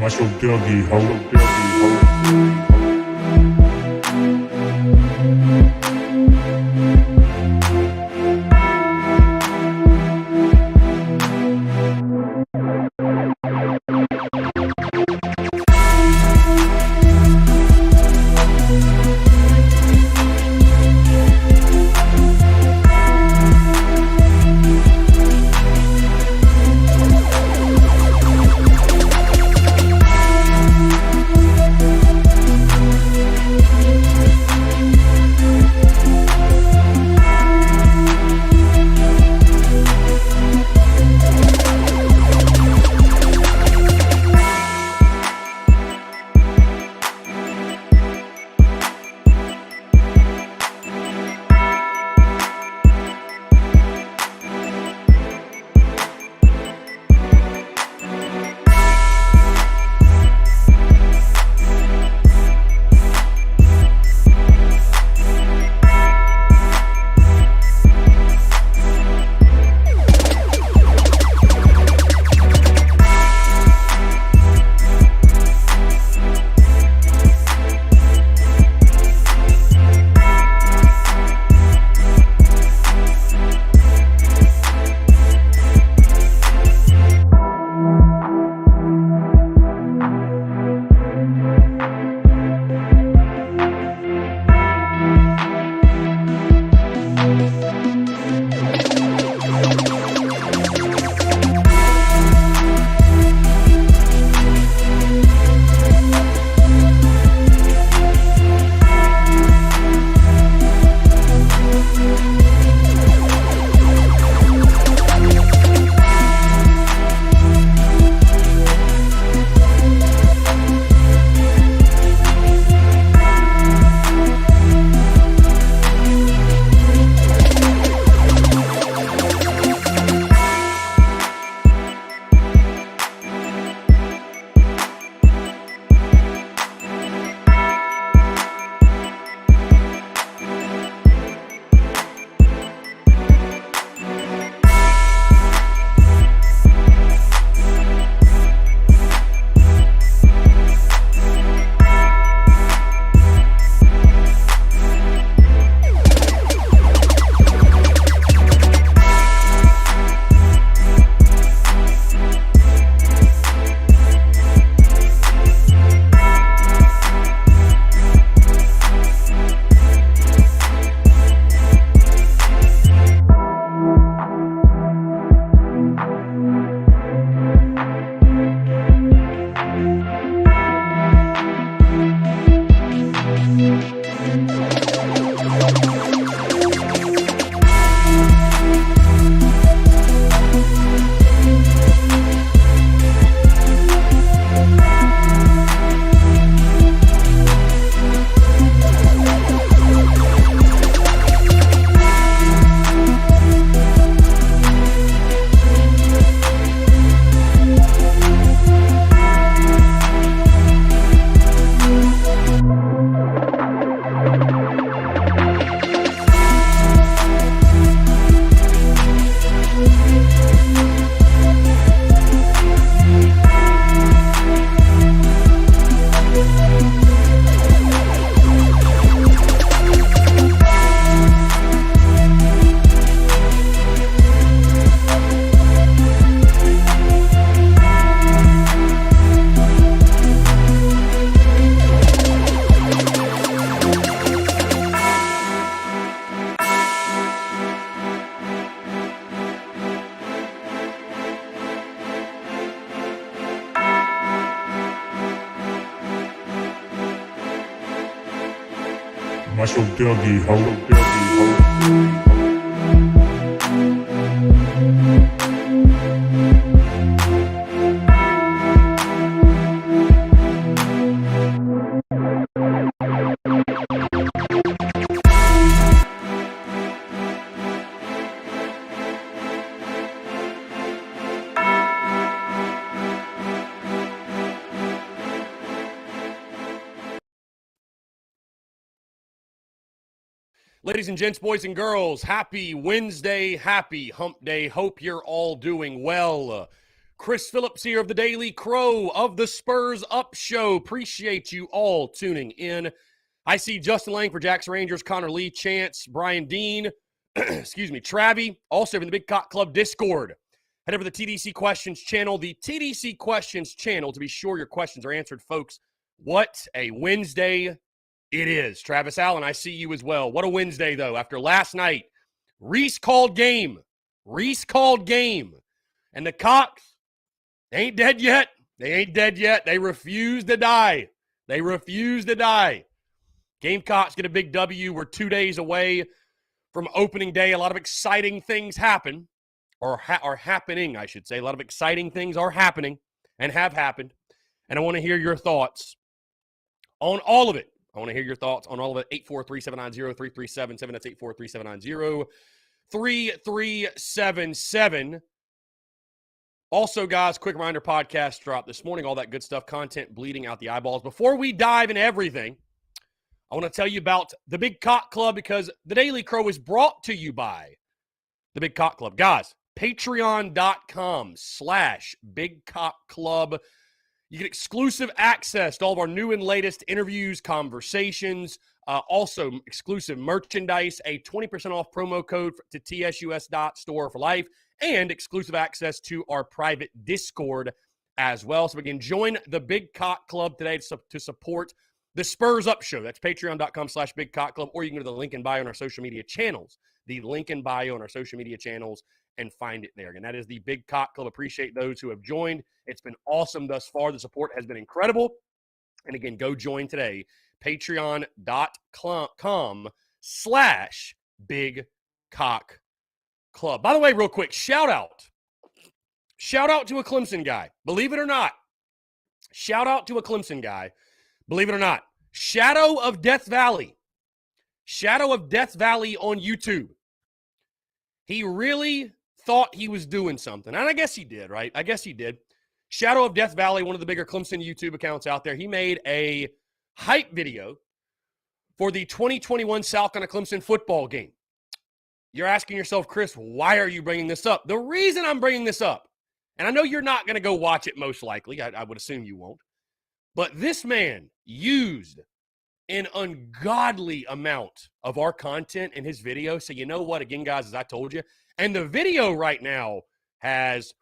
Muscle Dougie, ho. Muscle Dougie, ho. Ladies and gents, boys and girls, happy Wednesday, happy hump day. Hope you're all doing well. Chris Phillips here of the Daily Crow of the Spurs Up Show. Appreciate you all tuning in. I see Justin Lang for Jackson Rangers, Connor Lee, Chance, Brian Dean, Travie, also in the Big Cock Club Discord. Head over to the TDC Questions channel, the TDC Questions channel, to be sure your questions are answered, folks. What a Wednesday it is. Travis Allen, I see you as well. What a Wednesday, though. After last night, Reese called game. And the Cocks, they ain't dead yet. They refuse to die. Gamecocks get a big W. We're 2 days away from opening day. A lot of exciting things happen, or are happening, I should say. A lot of exciting things are happening and have happened. And I want to hear your thoughts on all of it. 843-790-3377. That's 843-790-3377. Also, guys, quick reminder, podcast drop this morning, all that good stuff, content bleeding out the eyeballs. Before we dive into everything, I want to tell you about the Big Cock Club, because the Daily Crow is brought to you by the Big Cock Club. Guys, patreon.com/Big Cock Club. You get exclusive access to all of our new and latest interviews, conversations, also exclusive merchandise, a 20% off promo code to tsus.store for life, and exclusive access to our private Discord as well. So again, join the Big Cock Club today to support the Spurs Up Show. That's patreon.com/Big Cock Club, or you can go to the link in bio on our social media channels. And find it there. And that is the Big Cock Club. Appreciate those who have joined. It's been awesome thus far. The support has been incredible. And again, go join today. Patreon.com/Big Cock Club. By the way, real quick, shout out to a Clemson guy. Believe it or not. Shadow of Death Valley. Shadow of Death Valley on YouTube. He really thought he was doing something. And I guess he did, right? Shadow of Death Valley, one of the bigger Clemson YouTube accounts out there. He made a hype video for the 2021 Salicon Clemson football game. You're asking yourself, Chris, why are you bringing this up? The reason I'm bringing this up, and I know you're not going to go watch it most likely. I would assume you won't. But this man used an ungodly amount of our content in his video. So you know what? Again, guys, as I told you, and the video right now has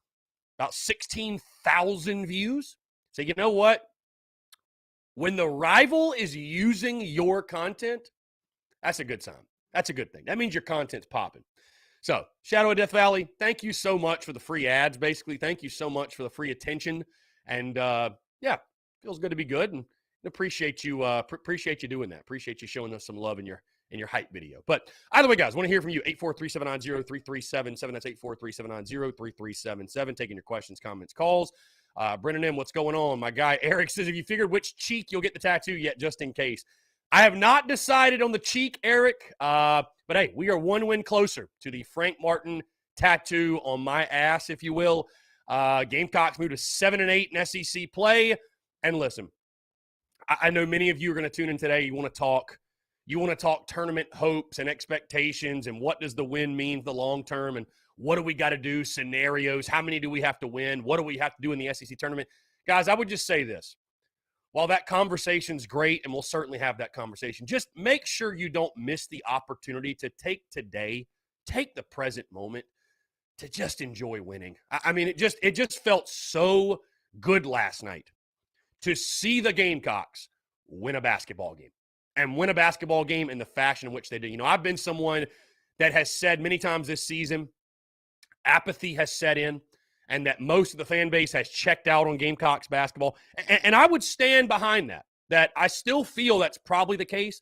about 16,000 views. So you know what? When the rival is using your content, that's a good sign. That's a good thing. That means your content's popping. So, Shadow of Death Valley, thank you so much for the free ads, basically. Thank you so much for the free attention. And, feels good to be good. And appreciate you doing that. Appreciate you showing us some love in your hype video. But either way, guys, want to hear from you. 843-790-3377. That's 843-790-3377. Taking your questions, comments, calls. Brennan M., what's going on? My guy Eric says, have you figured which cheek you'll get the tattoo yet, just in case? I have not decided on the cheek, Eric. But hey, we are one win closer to the Frank Martin tattoo on my ass, if you will. Gamecocks moved to 7-8 in SEC play. And listen, I know many of you are going to tune in today. You want to talk tournament hopes and expectations, and what does the win mean for the long term, and what do we got to do, scenarios, how many do we have to win, what do we have to do in the SEC tournament? Guys, I would just say this. While that conversation's great, and we'll certainly have that conversation, just make sure you don't miss the opportunity to take the present moment to just enjoy winning. I mean, it just felt so good last night to see the Gamecocks win a basketball game, and win a basketball game in the fashion in which they do. You know, I've been someone that has said many times this season, apathy has set in, and that most of the fan base has checked out on Gamecocks basketball. And I would stand behind that I still feel that's probably the case.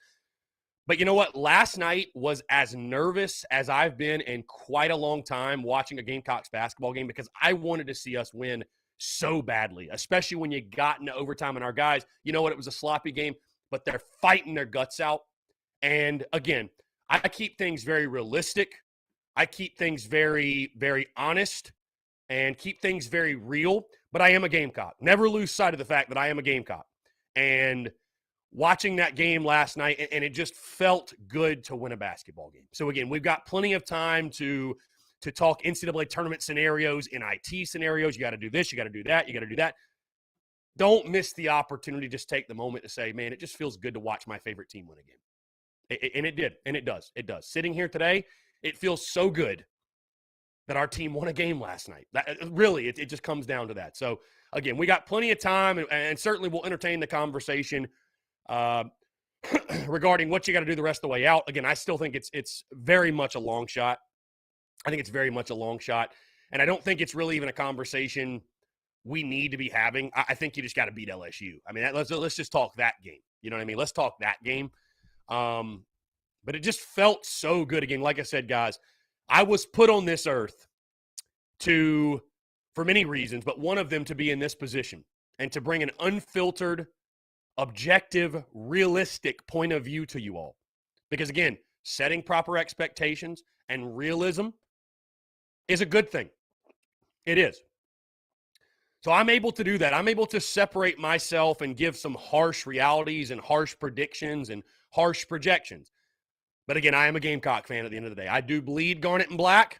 But you know what? Last night was as nervous as I've been in quite a long time watching a Gamecocks basketball game, because I wanted to see us win so badly, especially when you got into overtime. And our guys, you know what? It was a sloppy game, but they're fighting their guts out. And again, I keep things very realistic. I keep things very, very honest, and keep things very real. But I am a Gamecock. Never lose sight of the fact that I am a Gamecock. And watching that game last night, and it just felt good to win a basketball game. So again, we've got plenty of time to to talk NCAA tournament scenarios, NIT scenarios. You got to do this, you got to do that, you got to do that. Don't miss the opportunity. Just take the moment to say, man, it just feels good to watch my favorite team win a game. And it did, and it does. It does. Sitting here today, it feels so good that our team won a game last night. Really, it just comes down to that. So, again, we got plenty of time, and certainly we'll entertain the conversation regarding what you got to do the rest of the way out. Again, I still think it's very much a long shot. I think it's very much a long shot, and I don't think it's really even a conversation we need to be having. I think you just got to beat LSU. I mean, let's just talk that game. You know what I mean? Let's talk that game. But it just felt so good again. Like I said, guys, I was put on this earth for many reasons, but one of them to be in this position and to bring an unfiltered, objective, realistic point of view to you all. Because again, setting proper expectations and realism is a good thing. It is. So I'm able to do that. I'm able to separate myself and give some harsh realities and harsh predictions and harsh projections. But again, I am a Gamecock fan at the end of the day. I do bleed garnet and black.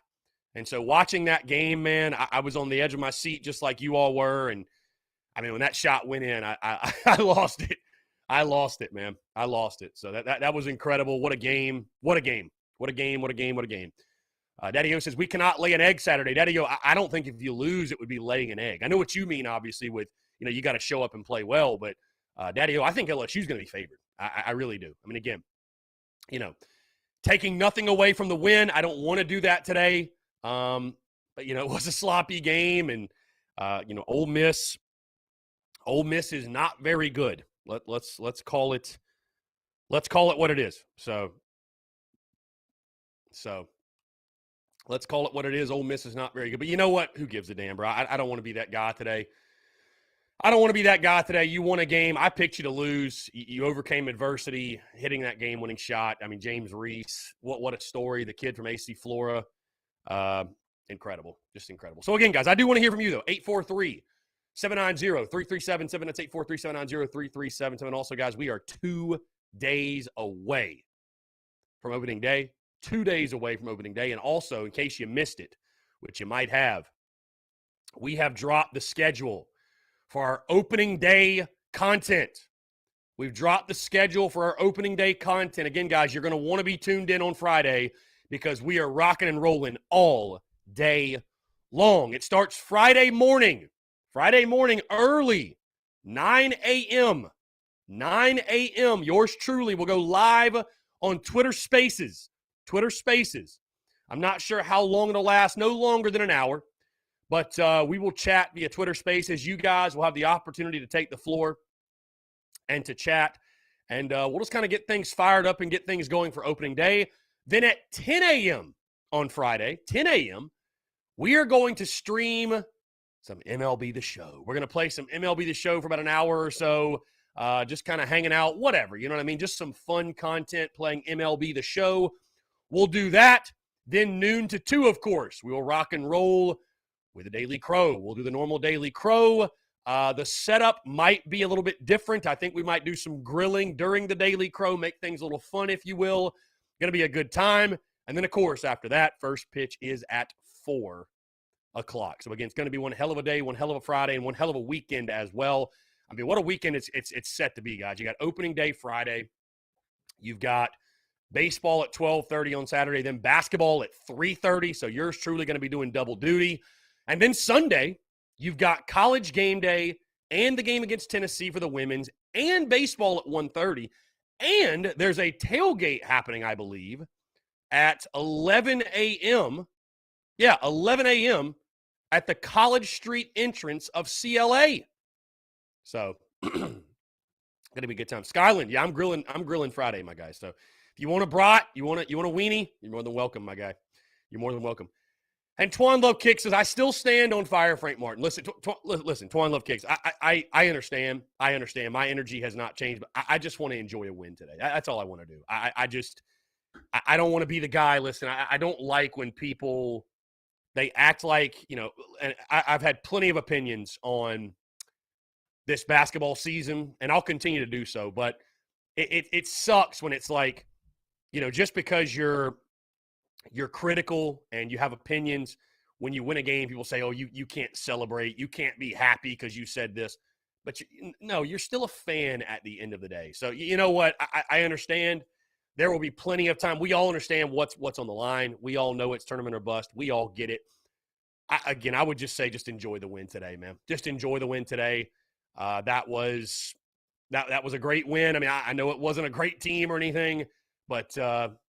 And so watching that game, man, I was on the edge of my seat just like you all were. And I mean, when that shot went in, I lost it. I lost it, man. I lost it. So that was incredible. What a game. What a game. What a game. What a game. What a game. Daddy-O says, we cannot lay an egg Saturday. Daddy-O, I don't think if you lose, it would be laying an egg. I know what you mean, obviously, with, you got to show up and play well. But, Daddy-O, I think LSU's going to be favored. I really do. I mean, again, taking nothing away from the win. I don't want to do that today. But, it was a sloppy game. And, Ole Miss is not very good. Let's call it what it is. So let's call it what it is. Ole Miss is not very good. But you know what? Who gives a damn, bro? I don't want to be that guy today. I don't want to be that guy today. You won a game. I picked you to lose. You overcame adversity, hitting that game-winning shot. I mean, James Reese, what a story. The kid from AC Flora. Incredible. Just incredible. So, again, guys, I do want to hear from you, though. 843-790-3377. That's 843-790-3377. Also, guys, we are 2 days away from opening day. 2 days away from opening day. And also, in case you missed it, which you might have, we have dropped the schedule for our opening day content. We've dropped the schedule for our opening day content. Again, guys, you're going to want to be tuned in on Friday because we are rocking and rolling all day long. It starts Friday morning early, 9 a.m. 9 a.m. Yours truly will go live on Twitter Spaces. I'm not sure how long it'll last, no longer than an hour. But we will chat via Twitter Spaces. You guys will have the opportunity to take the floor and to chat. And we'll just kind of get things fired up and get things going for opening day. Then at 10 a.m. on Friday, 10 a.m., we are going to stream some MLB The Show. We're going to play some MLB The Show for about an hour or so, just kind of hanging out, whatever. You know what I mean? Just some fun content playing MLB The Show. We'll do that. Then noon to 2, of course. We will rock and roll with the Daily Crow. We'll do the normal Daily Crow. The setup might be a little bit different. I think we might do some grilling during the Daily Crow, make things a little fun, if you will. Going to be a good time. And then, of course, after that, first pitch is at 4 o'clock. So, again, it's going to be one hell of a day, one hell of a Friday, and one hell of a weekend as well. I mean, what a weekend it's set to be, guys. You got opening day Friday. You've got baseball at 12:30 on Saturday, then basketball at 3:30. So yours truly going to be doing double duty. And then Sunday, you've got college game day and the game against Tennessee for the women's and baseball at 1:30. And there's a tailgate happening, I believe, at 11 a.m. Yeah, 11 a.m. at the College Street entrance of CLA. So, going to be a good time. Skyland, yeah, I'm grilling Friday, my guy. So, if you want a brat, you want a weenie, you're more than welcome, my guy. You're more than welcome. And Twan Love Kicks says, I still stand on fire, Frank Martin. Listen, Twan Love Kicks. I understand. I understand. My energy has not changed, but I just want to enjoy a win today. That's all I want to do. I don't want to be the guy. Listen, I don't like when people, they act like, and I've had plenty of opinions on this basketball season, and I'll continue to do so, but it sucks when it's like, just because you're you're critical and you have opinions. When you win a game, people say, oh, you can't celebrate. You can't be happy because you said this. But no, you're still a fan at the end of the day. So you know what? I understand. There will be plenty of time. We all understand what's on the line. We all know it's tournament or bust. We all get it. I would just say just enjoy the win today, man. Just enjoy the win today. That was a great win. I mean, I know it wasn't a great team or anything, but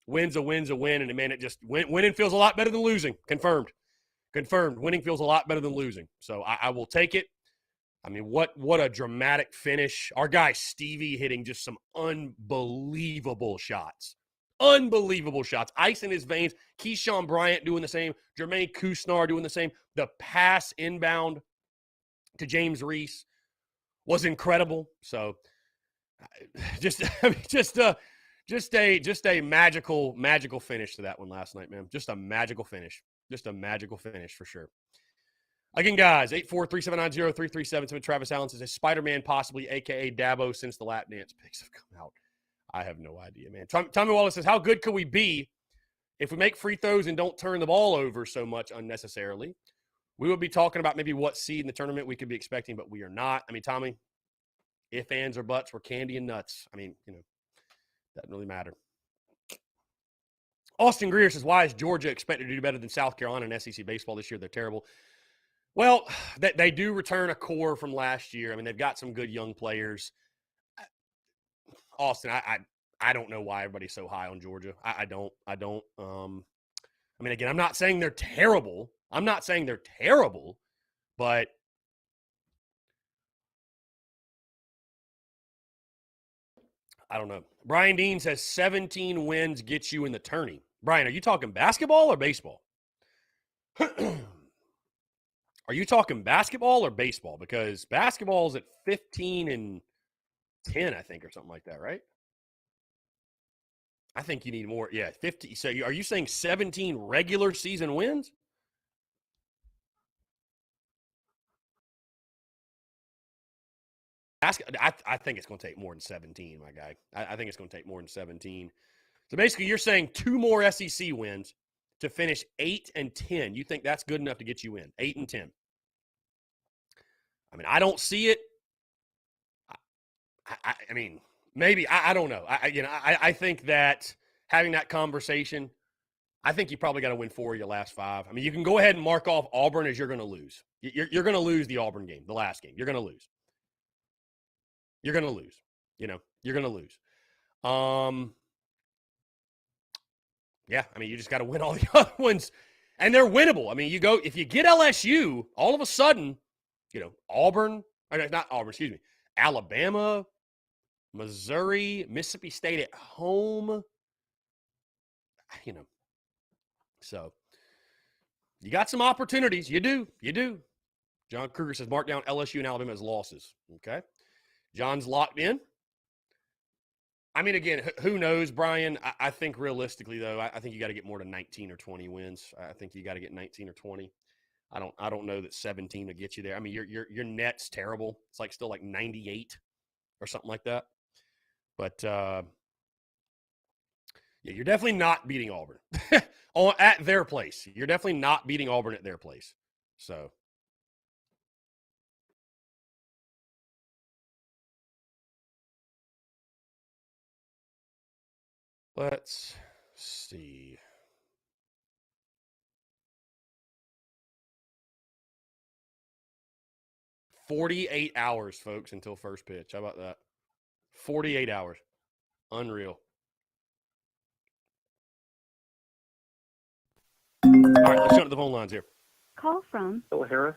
win's a win. And, man, it just winning feels a lot better than losing. Confirmed. Winning feels a lot better than losing. So I will take it. I mean, what a dramatic finish. Our guy Stevie hitting just some unbelievable shots. Ice in his veins. Keyshawn Bryant doing the same. Jermaine Kusnar doing the same. The pass inbound to James Reese was incredible. So just a magical finish to that one last night, man. Just a magical finish for sure. Again, guys, 843-790-3377. Travis Allen says, Spider-Man possibly, a.k.a. Dabo, since the lap dance pics have come out? I have no idea, man. Tommy Wallace says, how good could we be if we make free throws and don't turn the ball over so much unnecessarily? We would be talking about maybe what seed in the tournament we could be expecting, but we are not. I mean, Tommy, if, ands, or buts, we're candy and nuts. I mean, doesn't really matter. Austin Greer says, why is Georgia expected to do better than South Carolina in SEC baseball this year? They're terrible. Well, they do return a core from last year. I mean, they've got some good young players. Austin, I don't know why everybody's so high on Georgia. I don't. I mean, again, I'm not saying they're terrible. But I don't know. Brian Dean says 17 wins gets you in the tourney. Brian, are you talking basketball or baseball? Are you talking basketball or baseball? Because basketball is at 15-10, I think, or something like that, right? I think you need more. Yeah, 50. So are you saying 17 regular season wins? I think it's going to take more than 17, my guy. I think it's going to take more than 17. So basically, you're saying 2 more SEC wins to finish 8-10. You think that's good enough to get you in? 8-10. I mean, I don't see it. I mean, maybe. I don't know. I think that having that conversation, I think you probably got to win 4 of your last 5. I mean, you can go ahead and mark off Auburn as you're going to lose. You're going to lose the Auburn game, the last game. You're going to lose. You're going to lose. You're going to lose. Yeah, I mean, you just got to win all the other ones, and they're winnable. I mean, if you get LSU, all of a sudden, Auburn, or not Auburn, excuse me, Alabama, Missouri, Mississippi State at home, so you got some opportunities. You do. John Kruger says, mark down LSU and Alabama as losses. Okay. John's locked in. I mean, again, who knows, Brian? I think realistically, though, I think you got to get more than 19 or 20 wins. I think you got to get 19 or 20. I don't know that 17 will get you there. I mean, your net's terrible. It's still like 98 or something like that. But yeah, you're definitely not beating Auburn at their place. You're definitely not beating Auburn at their place. So. Let's see. $48 hours, folks, until first pitch. How about that? 48 hours. Unreal. All right, let's jump to the phone lines here. Call from Phil Harris.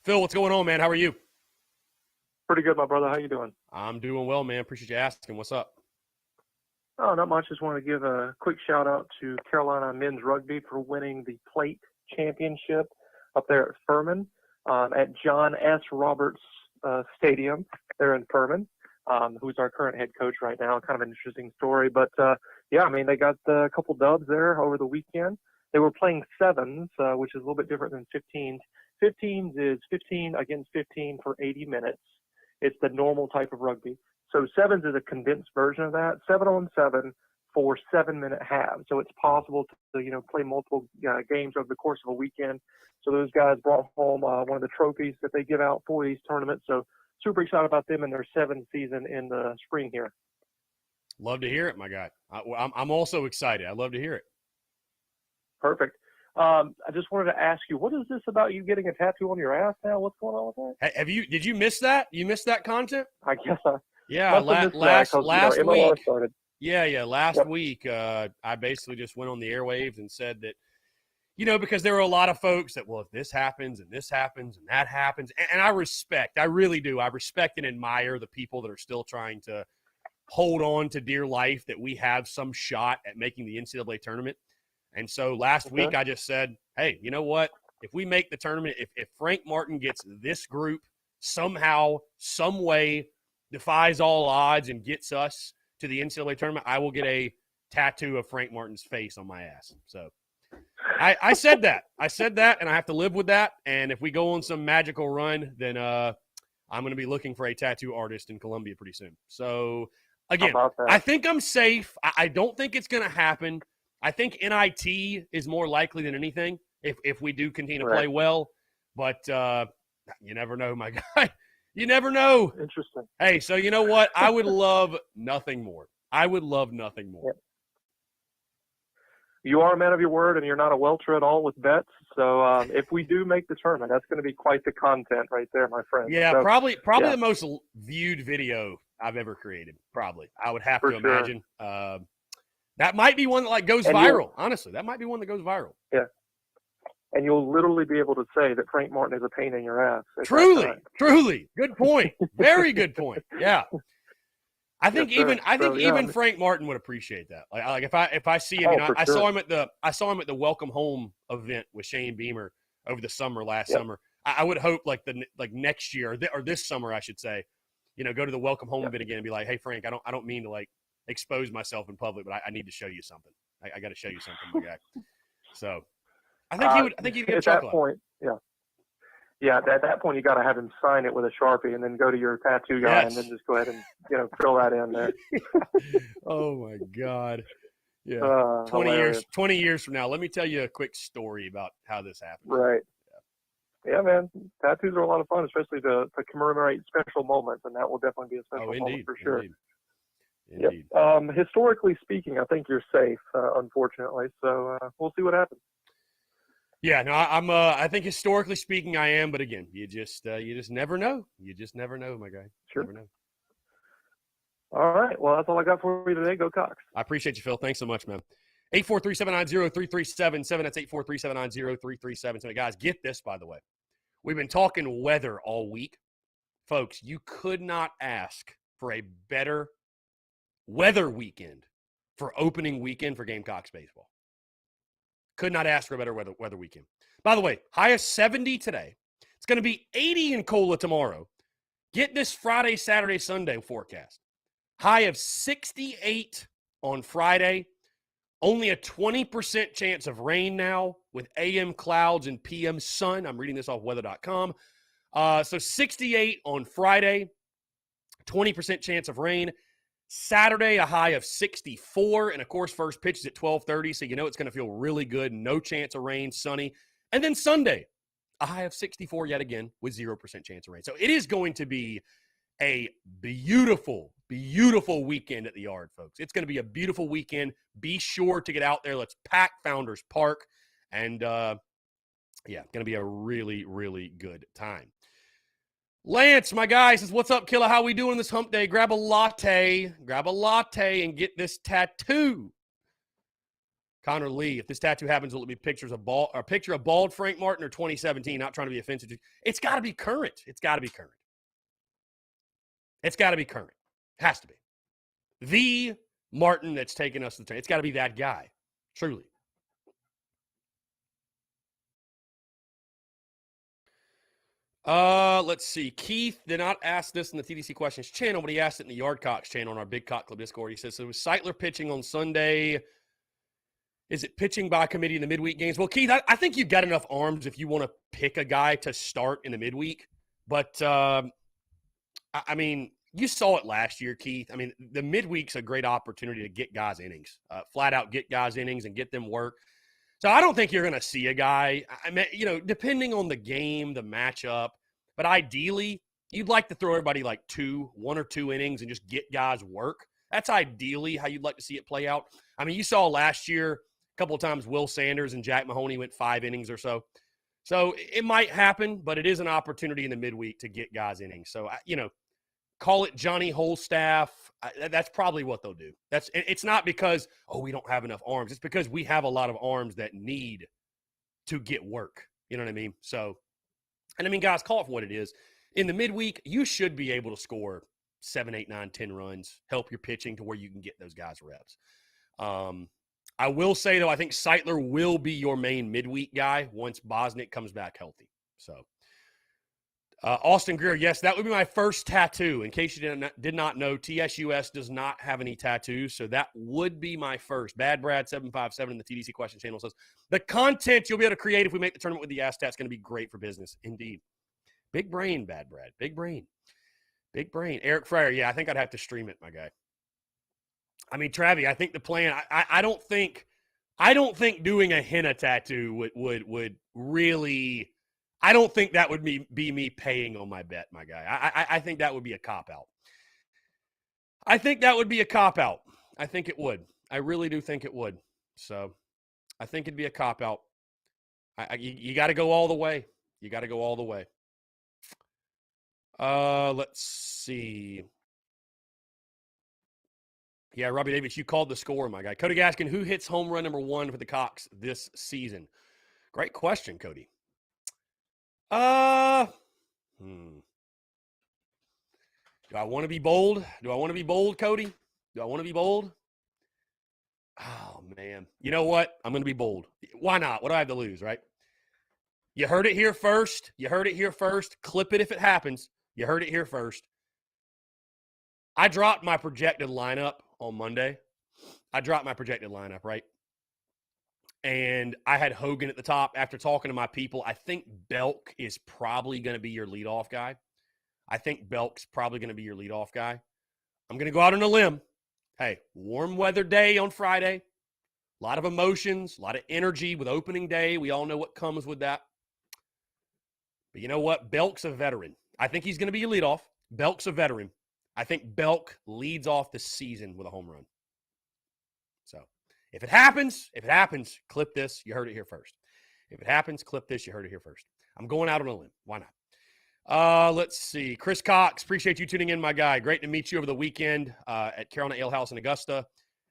Phil, what's going on, man? How are you? Pretty good, my brother. How you doing? I'm doing well, man. Appreciate you asking. What's up? Oh, not much. Just want to give a quick shout out to Carolina men's rugby for winning the plate championship up there at Furman at John S. Roberts Stadium there in Furman, who's our current head coach right now. Kind of an interesting story. But, yeah, I mean, they got a couple dubs there over the weekend. They were playing sevens, which is a little bit different than 15s. 15s is 15 against 15 for 80 minutes. It's the normal type of rugby. So sevens is a condensed version of that. 7-on-7, for 7-minute halves. So it's possible to play multiple games over the course of a weekend. So those guys brought home one of the trophies that they give out for these tournaments. So super excited about them and their 7th season in the spring here. Love to hear it, my guy. I'm also excited. I love to hear it. Perfect. I just wanted to ask you, what is this about you getting a tattoo on your ass now? What's going on with that? Did you miss that? You missed that content? I guess I last week. Started. Last week, I basically just went on the airwaves and said that, because there were a lot of folks that, well, if this happens and this happens and that happens, and I really do. I respect and admire the people that are still trying to hold on to dear life that we have some shot at making the NCAA tournament. And so last week I just said, hey, you know what? If we make the tournament, if Frank Martin gets this group somehow, some way, defies all odds and gets us to the NCAA tournament, I will get a tattoo of Frank Martin's face on my ass. So I said that. I said that, and I have to live with that. And if we go on some magical run, then I'm going to be looking for a tattoo artist in Columbia pretty soon. So, again, I think I'm safe. I don't think it's going to happen. I think NIT is more likely than anything if we do continue to play well. But you never know, my guy. You never know. Interesting. Hey, so you know what? I would love nothing more. Yep. You are a man of your word, and you're not a welcher at all with bets. So if we do make the tournament, that's going to be quite the content right there, my friend. Yeah, so, probably the most viewed video I've ever created. Probably, I would have to imagine. That might be one that goes viral. Honestly, that might be one that goes viral. Yeah. And you'll literally be able to say that Frank Martin is a pain in your ass. Truly. Good point. Very good point. Yeah. I think even Frank Martin would appreciate that. Like if I see him, I saw him at the Welcome Home event with Shane Beamer over the summer last summer. I would hope like next year or this summer I should say, go to the Welcome Home event again and be like, hey Frank, I don't mean to expose myself in public, but I need to show you something. I got to show you something, my guy. So I think he'd get a chuckle. At that point, yeah. At that point, you got to have him sign it with a Sharpie, and then go to your tattoo guy, and then just go ahead and fill that in there. Oh my God. Yeah. 20 years from now, let me tell you a quick story about how this happened. Right. Yeah, man. Tattoos are a lot of fun, especially to commemorate special moments, and that will definitely be a special moment for sure. Indeed. Yep. Historically speaking, I think you're safe, unfortunately. So we'll see what happens. Yeah, no, I think historically speaking, I am. But again, you just never know. You just never know, my guy. Sure. Never know. All right. Well, that's all I got for you today. Go Cox. I appreciate you, Phil. Thanks so much, man. 843-790-3377. That's 843-790-3377. Guys, get this, by the way. We've been talking weather all week. Folks, you could not ask for a better weather weekend for opening weekend for Gamecocks baseball. Could not ask for a better weather weekend. By the way, high of 70 today. It's going to be 80 in Cola tomorrow. Get this Friday, Saturday, Sunday forecast. High of 68 on Friday. Only a 20% chance of rain now with AM clouds and PM sun. I'm reading this off weather.com. So 68 on Friday. 20% chance of rain. Saturday, a high of 64. And, of course, first pitch is at 12:30, so it's going to feel really good. No chance of rain, sunny. And then Sunday, a high of 64 yet again with 0% chance of rain. So it is going to be a beautiful, beautiful weekend at the Yard, folks. It's going to be a beautiful weekend. Be sure to get out there. Let's pack Founders Park. And, going to be a really, really good time. Lance, my guy, says, what's up, Killa? How we doing this hump day? Grab a latte and get this tattoo. Connor Lee, if this tattoo happens, will it be a picture of bald Frank Martin or 2017? Not trying to be offensive. It's got to be current. It's got to be current. Has to be. The Martin that's taken us to the train. It's got to be that guy. Truly. Let's see. Keith did not ask this in the TDC Questions channel, but he asked it in the Yard Cox channel on our Big Cock Club Discord. He says, so was Seitler pitching on Sunday? Is it pitching by committee in the midweek games? Well, Keith, I think you've got enough arms if you want to pick a guy to start in the midweek. But, I mean, you saw it last year, Keith. I mean, the midweek's a great opportunity to get guys innings, flat out get guys innings and get them work. So I don't think you're going to see a guy, I mean, depending on the game, the matchup, but ideally you'd like to throw everybody like 1 or 2 innings and just get guys work. That's ideally how you'd like to see it play out. I mean, you saw last year a couple of times Will Sanders and Jack Mahoney went 5 innings or so. So it might happen, but it is an opportunity in the midweek to get guys innings. So, call it Johnny Holstaff. That's probably what they'll do. It's not because, we don't have enough arms. It's because we have a lot of arms that need to get work. You know what I mean? So, and I mean, guys, call it for what it is. In the midweek, you should be able to score 7, 8, 9, 10 runs, help your pitching to where you can get those guys reps. I will say, though, I think Seitler will be your main midweek guy once Bosnick comes back healthy. So, Austin Greer, yes, that would be my first tattoo. In case you did not know, TSUS does not have any tattoos, so that would be my first. Bad Brad 757 in the TDC question channel says, the content you'll be able to create if we make the tournament with the Aztecs is going to be great for business. Indeed. Big brain, Bad Brad. Big brain. Big brain. Eric Fryer, yeah, I think I'd have to stream it, my guy. I mean, Travi, I think the plan, I don't think doing a henna tattoo would really, I don't think that would be me paying on my bet, my guy. I think that would be a cop-out. I think that would be a cop-out. I think it would. I really do think it would. So I think it'd be a cop-out. You got to go all the way. You got to go all the way. Let's see. Yeah, Robbie Davis, you called the score, my guy. Cody Gaskin, who hits home run number 1 for the Cox this season? Great question, Cody. Do I want to be bold? Cody? Do I want to be bold? Oh, man. You know what? I'm going to be bold. Why not? What do I have to lose, right? You heard it here first. Clip it if it happens. You heard it here first. I dropped my projected lineup on Monday. Right? And I had Hogan at the top. After talking to my people, I think Belk is probably going to be your leadoff guy. I'm going to go out on a limb. Hey, warm weather day on Friday. A lot of emotions, a lot of energy with opening day. We all know what comes with that. But you know what? Belk's a veteran. I think he's going to be your leadoff. Belk's a veteran. I think Belk leads off the season with a home run. So if it happens, clip this. You heard it here first. I'm going out on a limb. Why not? Let's see. Chris Cox, appreciate you tuning in, my guy. Great to meet you over the weekend at Carolina Ale House in Augusta.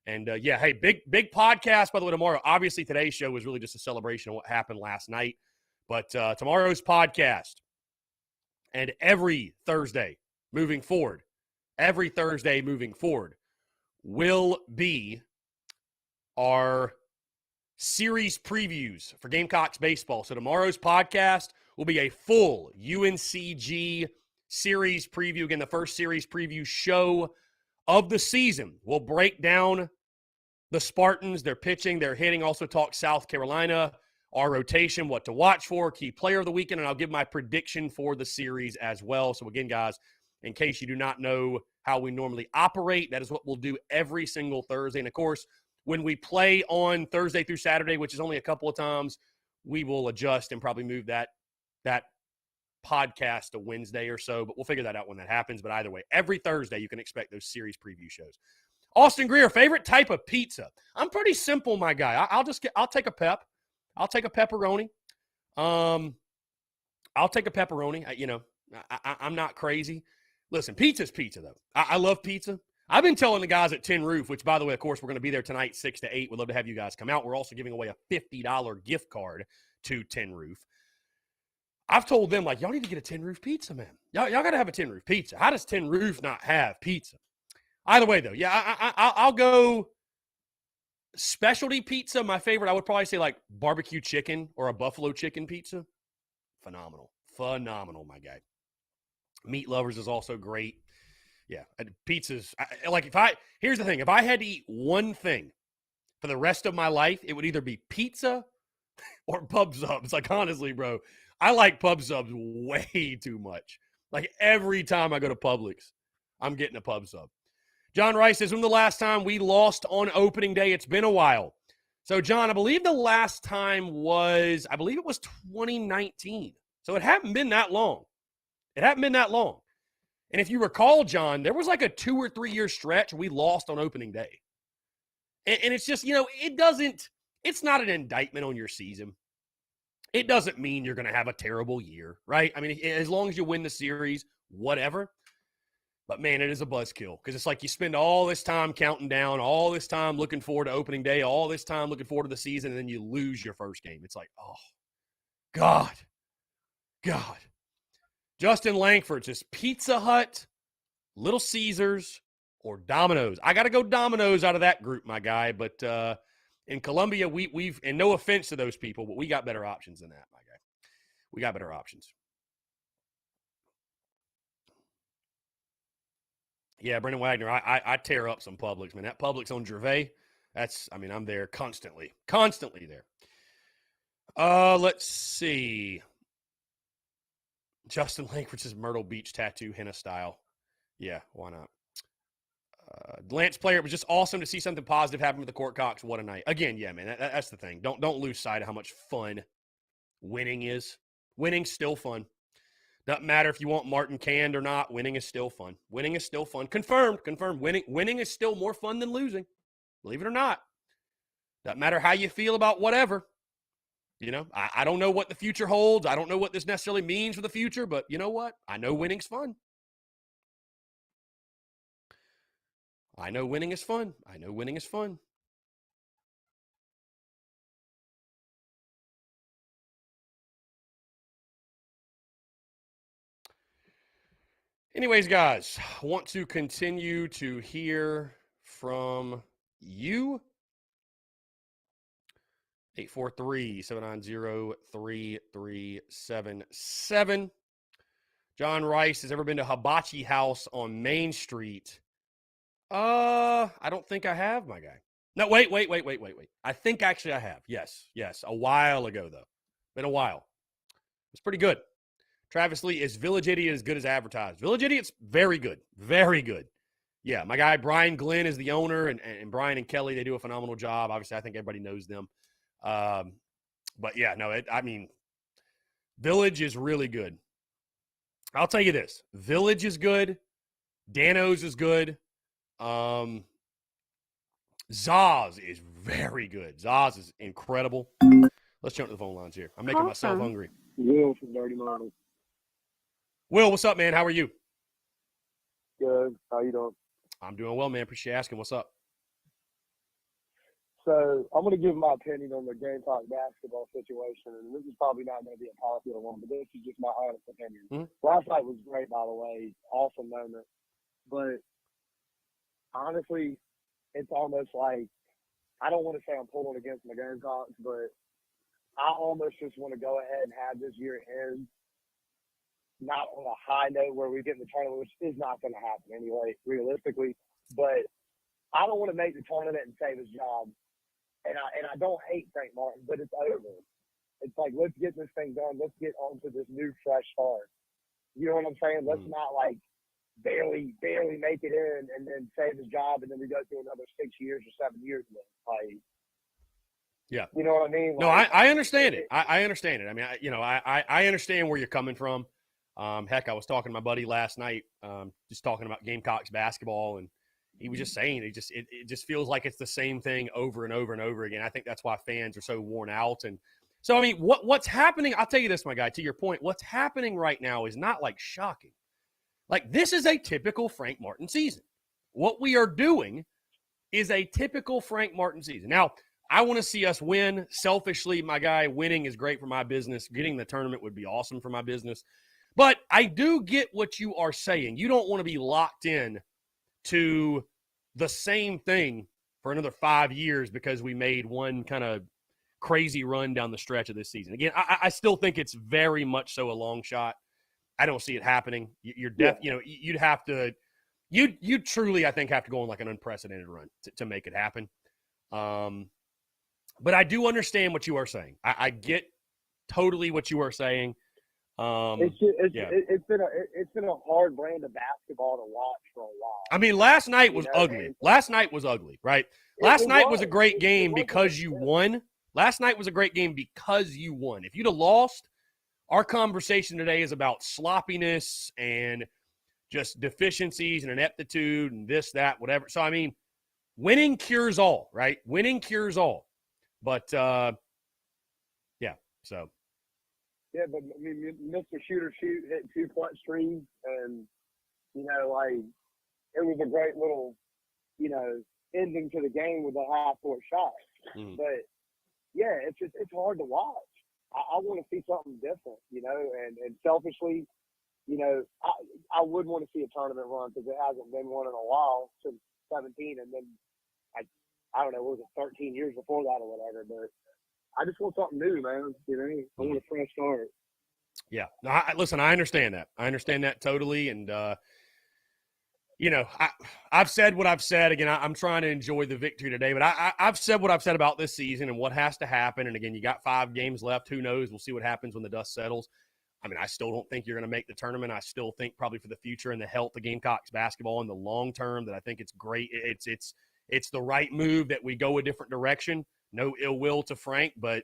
And, hey, big podcast, by the way, tomorrow. Obviously, today's show was really just a celebration of what happened last night. But tomorrow's podcast and every Thursday moving forward will be our series previews for Gamecocks baseball. So tomorrow's podcast will be a full UNCG series preview. Again, the first series preview show of the season. We'll break down the Spartans, their pitching, their hitting, also talk South Carolina, our rotation, what to watch for, key player of the weekend, and I'll give my prediction for the series as well. So again, guys, in case you do not know how we normally operate, that is what we'll do every single Thursday. And of course, when we play on Thursday through Saturday, which is only a couple of times, we will adjust and probably move that podcast to Wednesday or so, but we'll figure that out when that happens. But either way, every Thursday you can expect those series preview shows. Austin Greer, favorite type of pizza? I'm pretty simple, my guy. I'll take a pep. I'll take a pepperoni. I'm not crazy. Listen, pizza's pizza, though. I love pizza. I've been telling the guys at Tin Roof, which, by the way, of course, we're going to be there tonight, 6 to 8. We'd love to have you guys come out. We're also giving away a $50 gift card to Tin Roof. I've told them, like, y'all need to get a Tin Roof pizza, man. Y'all got to have a Tin Roof pizza. How does Tin Roof not have pizza? Either way, though, yeah, I'll go specialty pizza. My favorite, I would probably say, like, barbecue chicken or a buffalo chicken pizza. Phenomenal, my guy. Meat Lovers is also great. Yeah, pizzas. Here's the thing. If I had to eat one thing for the rest of my life, it would either be pizza or pub subs. Like, honestly, bro, I like pub subs way too much. Like, every time I go to Publix, I'm getting a pub sub. John Rice says, when the last time we lost on opening day? It's been a while. So, John, I believe the last time was, 2019. So it hadn't been that long. And if you recall, John, there was like a 2 or 3 year stretch we lost on opening day. And it's just, it's not an indictment on your season. It doesn't mean you're going to have a terrible year, right? I mean, as long as you win the series, whatever. But, man, it is a buzzkill because it's like you spend all this time counting down, all this time looking forward to opening day, all this time looking forward to the season, and then you lose your first game. It's like, oh, God. Justin Langford says Pizza Hut, Little Caesars, or Domino's. I got to go Domino's out of that group, my guy. But in Columbia, we've, and no offense to those people, but we got better options than that, my guy. We got better options. Yeah, Brendan Wagner, I tear up some Publix, man. That Publix on Gervais, I'm there constantly there. Let's see. Justin Langford says Myrtle Beach tattoo, henna style. Yeah, why not? Lance Player, it was just awesome to see something positive happen with the Court Cox. What a night. Again, yeah, man, that's the thing. Don't lose sight of how much fun winning is. Winning's still fun. Doesn't matter if you want Martin canned or not. Winning is still fun. Confirmed. Winning is still more fun than losing. Believe it or not. Doesn't matter how you feel about whatever. I don't know what the future holds. I don't know what this necessarily means for the future, but you know what? I know winning's fun. Anyways, guys, I want to continue to hear from you. 843-790-3377. John Rice has ever been to Hibachi House on Main Street? I don't think I have, my guy. No, wait. I think actually I have. Yes. A while ago, though. Been a while. It's pretty good. Travis Lee, is Village Idiot as good as advertised? Village Idiot's very good. Very good. Yeah, my guy Brian Glenn is the owner, and Brian and Kelly, they do a phenomenal job. Obviously, I think everybody knows them. But yeah, no, Village is really good. I'll tell you this. Village is good. Dano's is good. Zaz is very good. Zaz is incredible. Let's jump to the phone lines here. I'm making myself hungry. Will from Dirty Model. Will, what's up, man? How are you? Good. How you doing? I'm doing well, man. Appreciate you asking. What's up? So I'm going to give my opinion on the Gamecock basketball situation, and this is probably not going to be a popular one, but this is just my honest opinion. Mm-hmm. Last night was great, by the way. Awesome moment. But honestly, it's almost like, I don't want to say I'm pulling against the Gamecocks, but I almost just want to go ahead and have this year end not on a high note where we get in the tournament, which is not going to happen anyway, realistically. But I don't want to make the tournament and save his job. And I don't hate Frank Martin, but it's over. It's like, let's get this thing done. Let's get on to this new, fresh start. You know what I'm saying? Let's not, like, barely make it in and then save his job, and then we go through another 6 years or 7 years of it. Like, yeah. You know what I mean? No, I understand it. I understand it. I mean, I understand where you're coming from. Heck, I was talking to my buddy last night, just talking about Gamecocks basketball, and he was just saying it just feels like it's the same thing over and over and over again. I think that's why fans are so worn out. And so, I mean, what's happening? I'll tell you this, my guy, to your point, what's happening right now is not like shocking. Like, this is a typical Frank Martin season. What we are doing is a typical Frank Martin season. Now, I want to see us win. Selfishly, my guy, winning is great for my business. Getting the tournament would be awesome for my business. But I do get what you are saying. You don't want to be locked in to the same thing for another 5 years because we made one kind of crazy run down the stretch of this season. Again, I still think it's very much so a long shot. I don't see it happening. You'd have to, you truly, I think, have to go on like an unprecedented run to make it happen. But I do understand what you are saying. I get totally what you are saying. It's been a hard brand of basketball to watch for a while. I mean, last night was ugly. And Last night was ugly, right? Last night was a great game because you won. Last night was a great game because you won. If you'd have lost, our conversation today is about sloppiness and just deficiencies and ineptitude and this, that, whatever. So, I mean, winning cures all, right? Winning cures all. But, yeah, so. Yeah, but I mean, Mr. Shooter Shoot hit 2 clutch threes, and like it was a great little, ending to the game with a half-court shot. Mm. But yeah, it's hard to watch. I want to see something different, and selfishly, I would want to see a tournament run because it hasn't been one in a while since 17, and then I don't know, what was it, 13 years before that or whatever, but. I just want something new, man. I want a fresh start. Yeah. No, listen, I understand that. I understand that totally. And, I've said what I've said. Again, I'm trying to enjoy the victory today. But I've said what I've said about this season and what has to happen. And, again, you got 5 games left. Who knows? We'll see what happens when the dust settles. I mean, I still don't think you're going to make the tournament. I still think probably for the future and the health of Gamecocks basketball in the long term that I think it's great. It's the right move that we go a different direction. No ill will to Frank, but,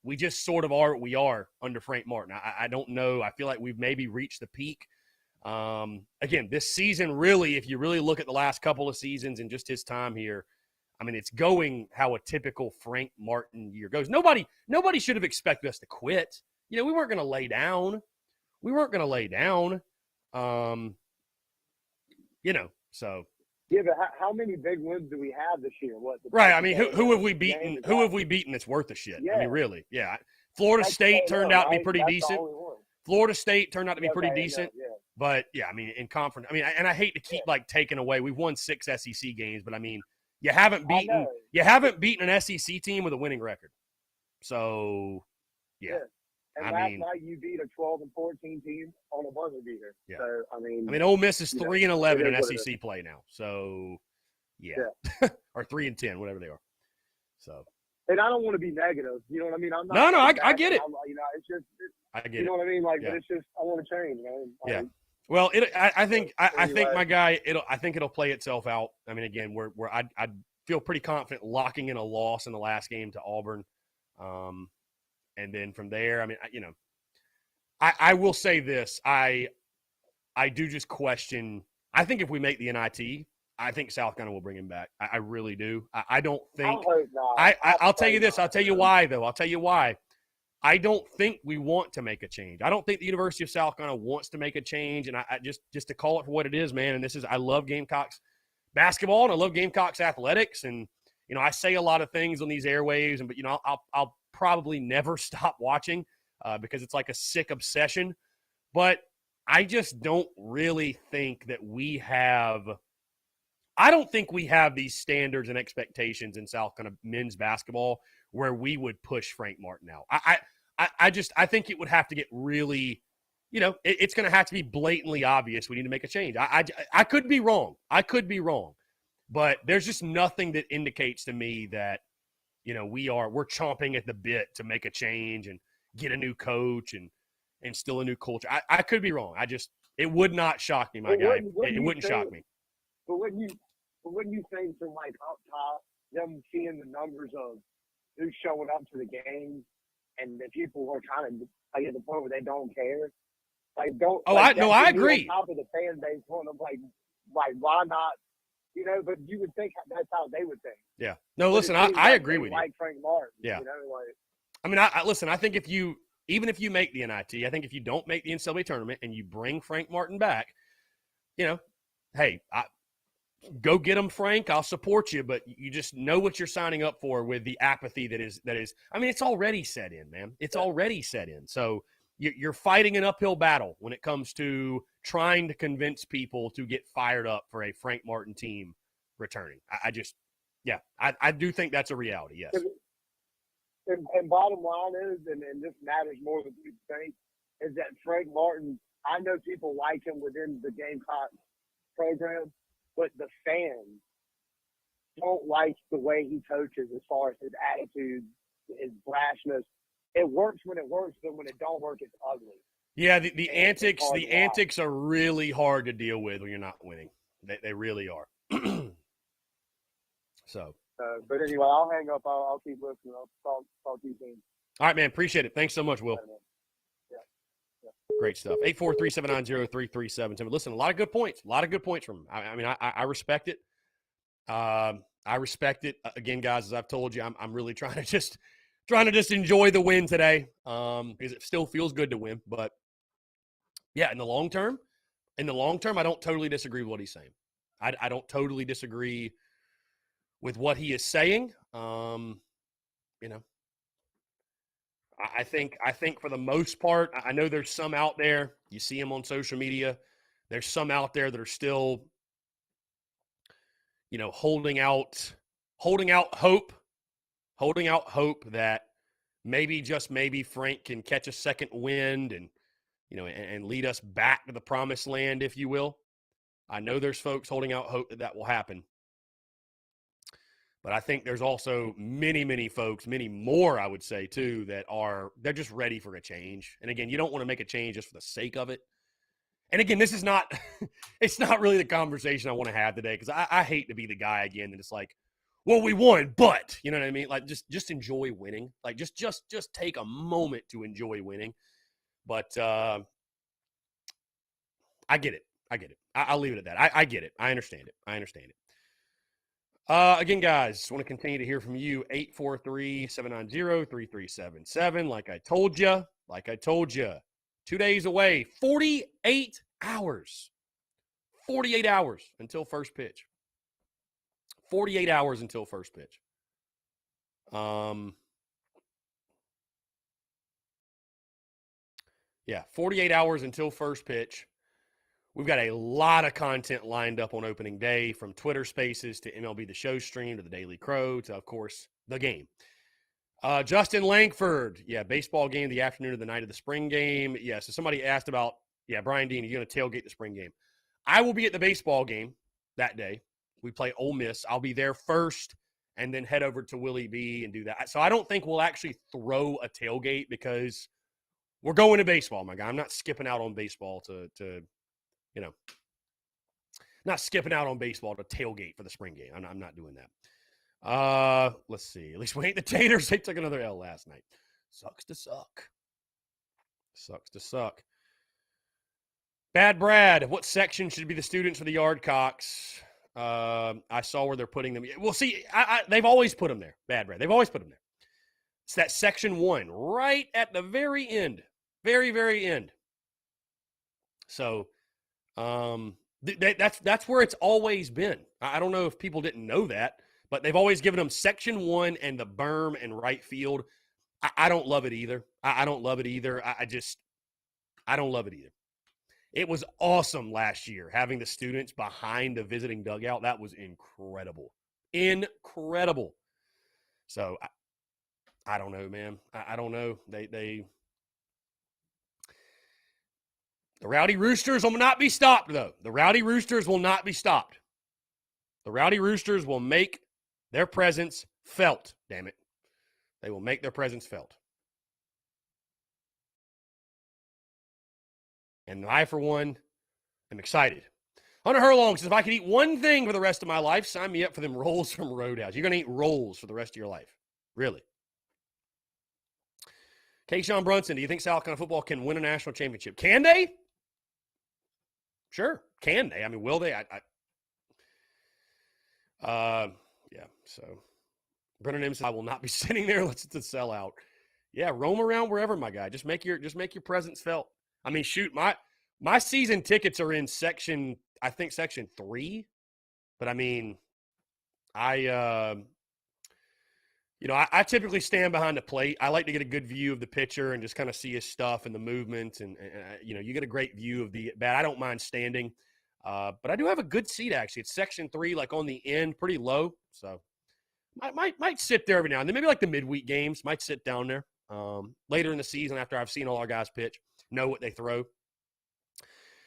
we just sort of are what we are under Frank Martin. I don't know. I feel like we've maybe reached the peak. Again, this season really, if you really look at the last couple of seasons and just his time here, I mean, it's going how a typical Frank Martin year goes. Nobody should have expected us to quit. We weren't going to lay down. So. Yeah, but how many big wins do we have this year? Right. I mean, who have we beaten? Who have we beaten that's worth a shit? Yeah. I mean, really. Yeah. Florida State turned out to be pretty decent. Florida State turned out to be pretty decent. Yeah. But, yeah, I mean, in conference. I mean, and I hate to keep, taking away. We've won 6 SEC games, but, I mean, you haven't beaten an SEC team with a winning record. So, yeah. And last night you beat a 12-14 team on a buzzer beater. Yeah. So, I mean, Ole Miss is 3-11 in SEC play now. So, yeah. Or 3-10, whatever they are. So. And I don't want to be negative. You know what I mean? I'm not. No, I get it. It's just. I get it. You know what I mean? But it's just I want to change, man. Yeah. Well, I think my guy. I think it'll play itself out. I mean, again, I feel pretty confident locking in a loss in the last game to Auburn. And then from there, I mean, I will say this. I do just question. I think if we make the NIT, I think South Carolina will bring him back. I really do. I don't think. I'll tell you this. I'll tell you why, though. I'll tell you why. I don't think we want to make a change. I don't think the University of South Carolina wants to make a change. And I just to call it for what it is, man. And I love Gamecocks basketball and I love Gamecocks athletics. And, I say a lot of things on these airwaves, but, I'll probably never stop watching because it's like a sick obsession. But I just don't really think that I don't think we have these standards and expectations in South Carolina men's basketball where we would push Frank Martin out. I think it would have to get really, it's going to have to be blatantly obvious we need to make a change. I could be wrong. But there's just nothing that indicates to me that, we're chomping at the bit to make a change and get a new coach and instill a new culture. I could be wrong. It would not shock me, my guy. It wouldn't shock me. But when you think from up top, them seeing the numbers of who's showing up to the game, and the people are kind of at the point where they don't care, don't. Oh, I agree. On top of the fan base, why not? But you would think that's how they would think. Yeah. No, listen, I agree with you. Like Frank Martin. Yeah. I mean, listen. I think even if you make the NIT, I think if you don't make the NCAA tournament and you bring Frank Martin back, hey, go get him, Frank. I'll support you, but you just know what you're signing up for with the apathy that is. I mean, it's already set in, man. It's already set in. So you're fighting an uphill battle when it comes to trying to convince people to get fired up for a Frank Martin team returning. I do think that's a reality. Yes. And bottom line is, and this matters more than you think, is that Frank Martin. I know people like him within the Gamecock program. But the fans don't like the way he coaches as far as his attitude, his brashness, it works when it works, but when it don't work, it's ugly. Yeah, the And it's antics, hard the to watch. antics are really hard to deal with when you're not winning. They really are. So, But anyway, I'll hang up. I'll keep listening. I'll talk to you soon. all right, man. Appreciate it. Thanks so much, Will. Later, man. Great stuff. 843-790-3377. Listen, a lot of good points. A lot of good points from him. I mean, I respect it. I respect it. Again, guys, as I've told you, I'm really trying to just enjoy the win today, because it still feels good to win. But yeah, in the long term, I don't totally disagree with what he's saying. I don't totally disagree with what he is saying. You know, I think for the most part, I know there's some out there. You see them on social media. There's some out there that are still, you know, holding out hope that maybe, just maybe, Frank can catch a second wind and, you know, and lead us back to the promised land, if you will. I know there's folks holding out hope that will happen. But I think there's also many, many folks, many more, I would say, too, they're just ready for a change. And again, you don't want to make a change just for the sake of it. And again, this is not, it's not really the conversation I want to have today, because I hate to be the guy again that it's like, well, we won, but, you know what I mean? Like, just enjoy winning. Like, just take a moment to enjoy winning. But I get it. I'll leave it at that. I get it. I understand it. Again, guys, want to continue to hear from you. 843-790-3377. Like I told you, 2 days away, 48 hours. 48 hours until first pitch. 48 hours until first pitch. Yeah, 48 hours until first pitch. We've got a lot of content lined up on opening day, from Twitter Spaces to MLB The Show stream to the Daily Crow to, of course, the game. Justin Langford, baseball game the afternoon of the night of the spring game. Yeah, so somebody asked about, Brian Dean, are you going to tailgate the spring game? I will be at the baseball game that day. We play Ole Miss. I'll be there first and then head over to Willie B and do that. So I don't think we'll actually throw a tailgate, because we're going to baseball, my guy. I'm not skipping out on baseball to you know, not skipping out on baseball to tailgate for the spring game. I'm not doing that. Let's see. At least we ain't the Taters. They took another L last night. Sucks to suck. Bad Brad, what section should be the students for the Yard Cocks? I saw where they're putting them. Well, see, they've always put them there. Bad Brad. They've always put them there. It's that section 1, right at the very end. Very, very end. So, that's where it's always been. I don't know if people didn't know that, but they've always given them section 1 and the berm and right field. I don't love it either. I don't love it either. I don't love it either. It was awesome last year having the students behind the visiting dugout. That was incredible. So I don't know, man. I don't know. The Rowdy Roosters will not be stopped, though. The Rowdy Roosters will not be stopped. The Rowdy Roosters will make their presence felt, damn it. They will make their presence felt. And I, for one, am excited. Hunter Herlong says, if I could eat one thing for the rest of my life, sign me up for them rolls from Roadhouse. You're going to eat rolls for the rest of your life. Really. Kayshawn Brunson, do you think Salicon football can win a national championship? Can they? Sure. Can they? I mean, will they? So Brennan M says, I will not be sitting there. Let's sell out. Yeah, roam around wherever, my guy. Just make your presence felt. I mean, shoot, my season tickets are in section 3. But I mean, I typically stand behind the plate. I like to get a good view of the pitcher and just kind of see his stuff and the movement. And you get a great view of the bat. I don't mind standing. But I do have a good seat, actually. It's section 3, like on the end, pretty low. So I might sit there every now and then. Maybe like the midweek games, might sit down there later in the season after I've seen all our guys pitch, know what they throw.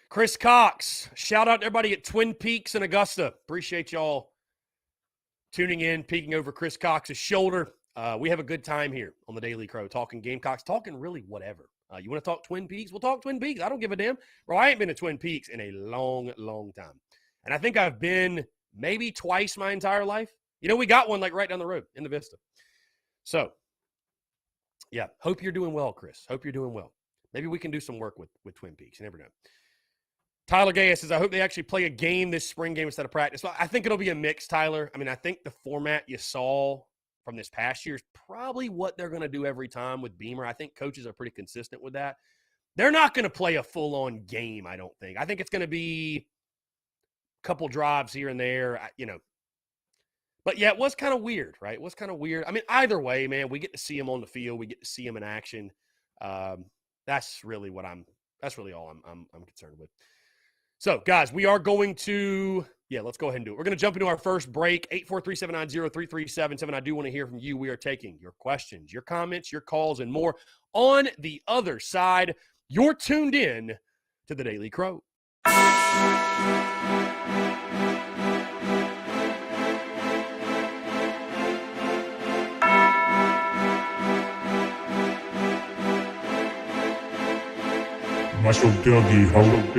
Chris Cox, shout out to everybody at Twin Peaks in Augusta. Appreciate y'all tuning in, peeking over Chris Cox's shoulder. We have a good time here on the Daily Crow, talking Gamecocks, talking really whatever. You want to talk Twin Peaks? We'll talk Twin Peaks. I don't give a damn. Bro, I ain't been to Twin Peaks in a long, long time. And I think I've been maybe twice my entire life. You know, we got one like right down the road in the Vista. So, yeah, hope you're doing well, Chris. Hope you're doing well. Maybe we can do some work with Twin Peaks. You never know. Tyler Gaya says, I hope they actually play a game this spring game instead of practice. Well, I think it'll be a mix, Tyler. I mean, I think the format you saw from this past year is probably what they're going to do every time with Beamer. I think coaches are pretty consistent with that. They're not going to play a full-on game, I don't think. I think it's going to be a couple drives here and there, you know. But, yeah, it was kind of weird, right? It was kind of weird. I mean, either way, man, we get to see him on the field. We get to see him in action. That's really all I'm concerned with. So, guys, we are going to let's go ahead and do it. We're going to jump into our first break, 843-790-3377. I do want to hear from you. We are taking your questions, your comments, your calls, and more on the other side. You're tuned in to the Daily Crow. Marshall Dougie, ho.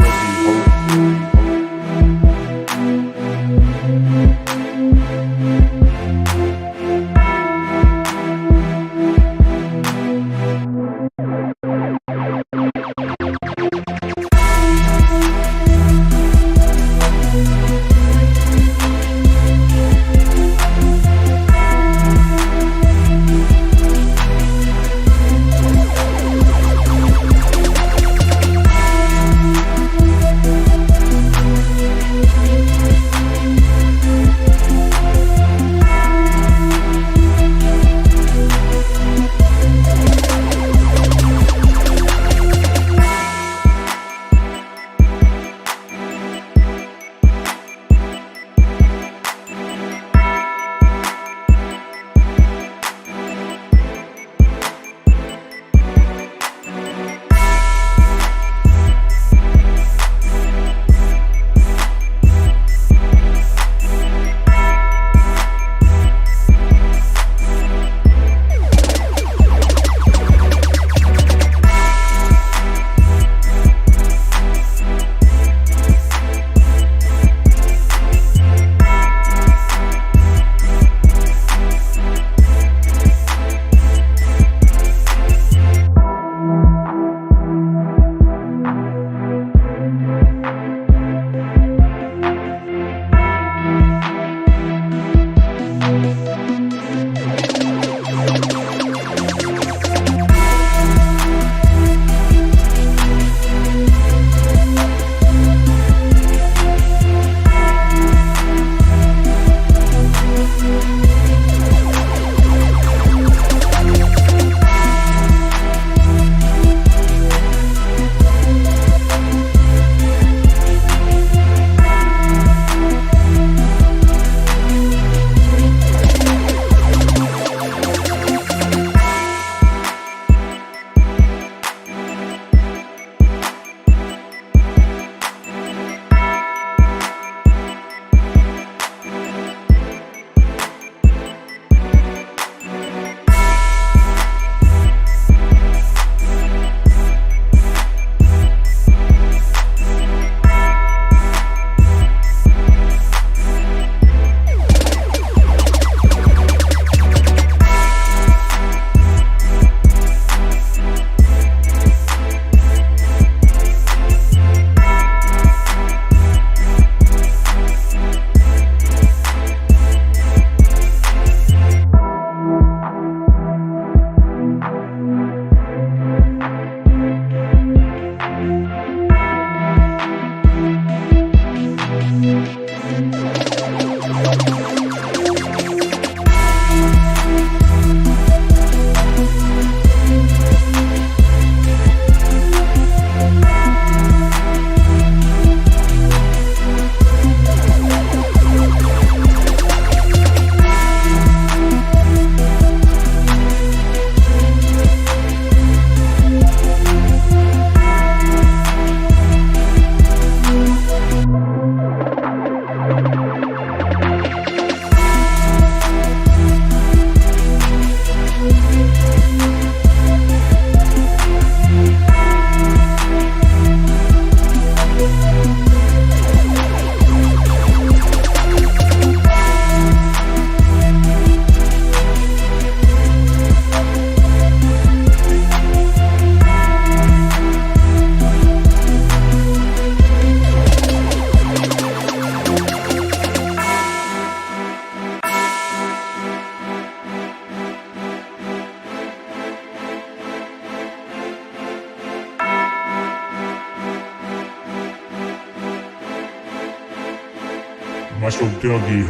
Mas eu tenho de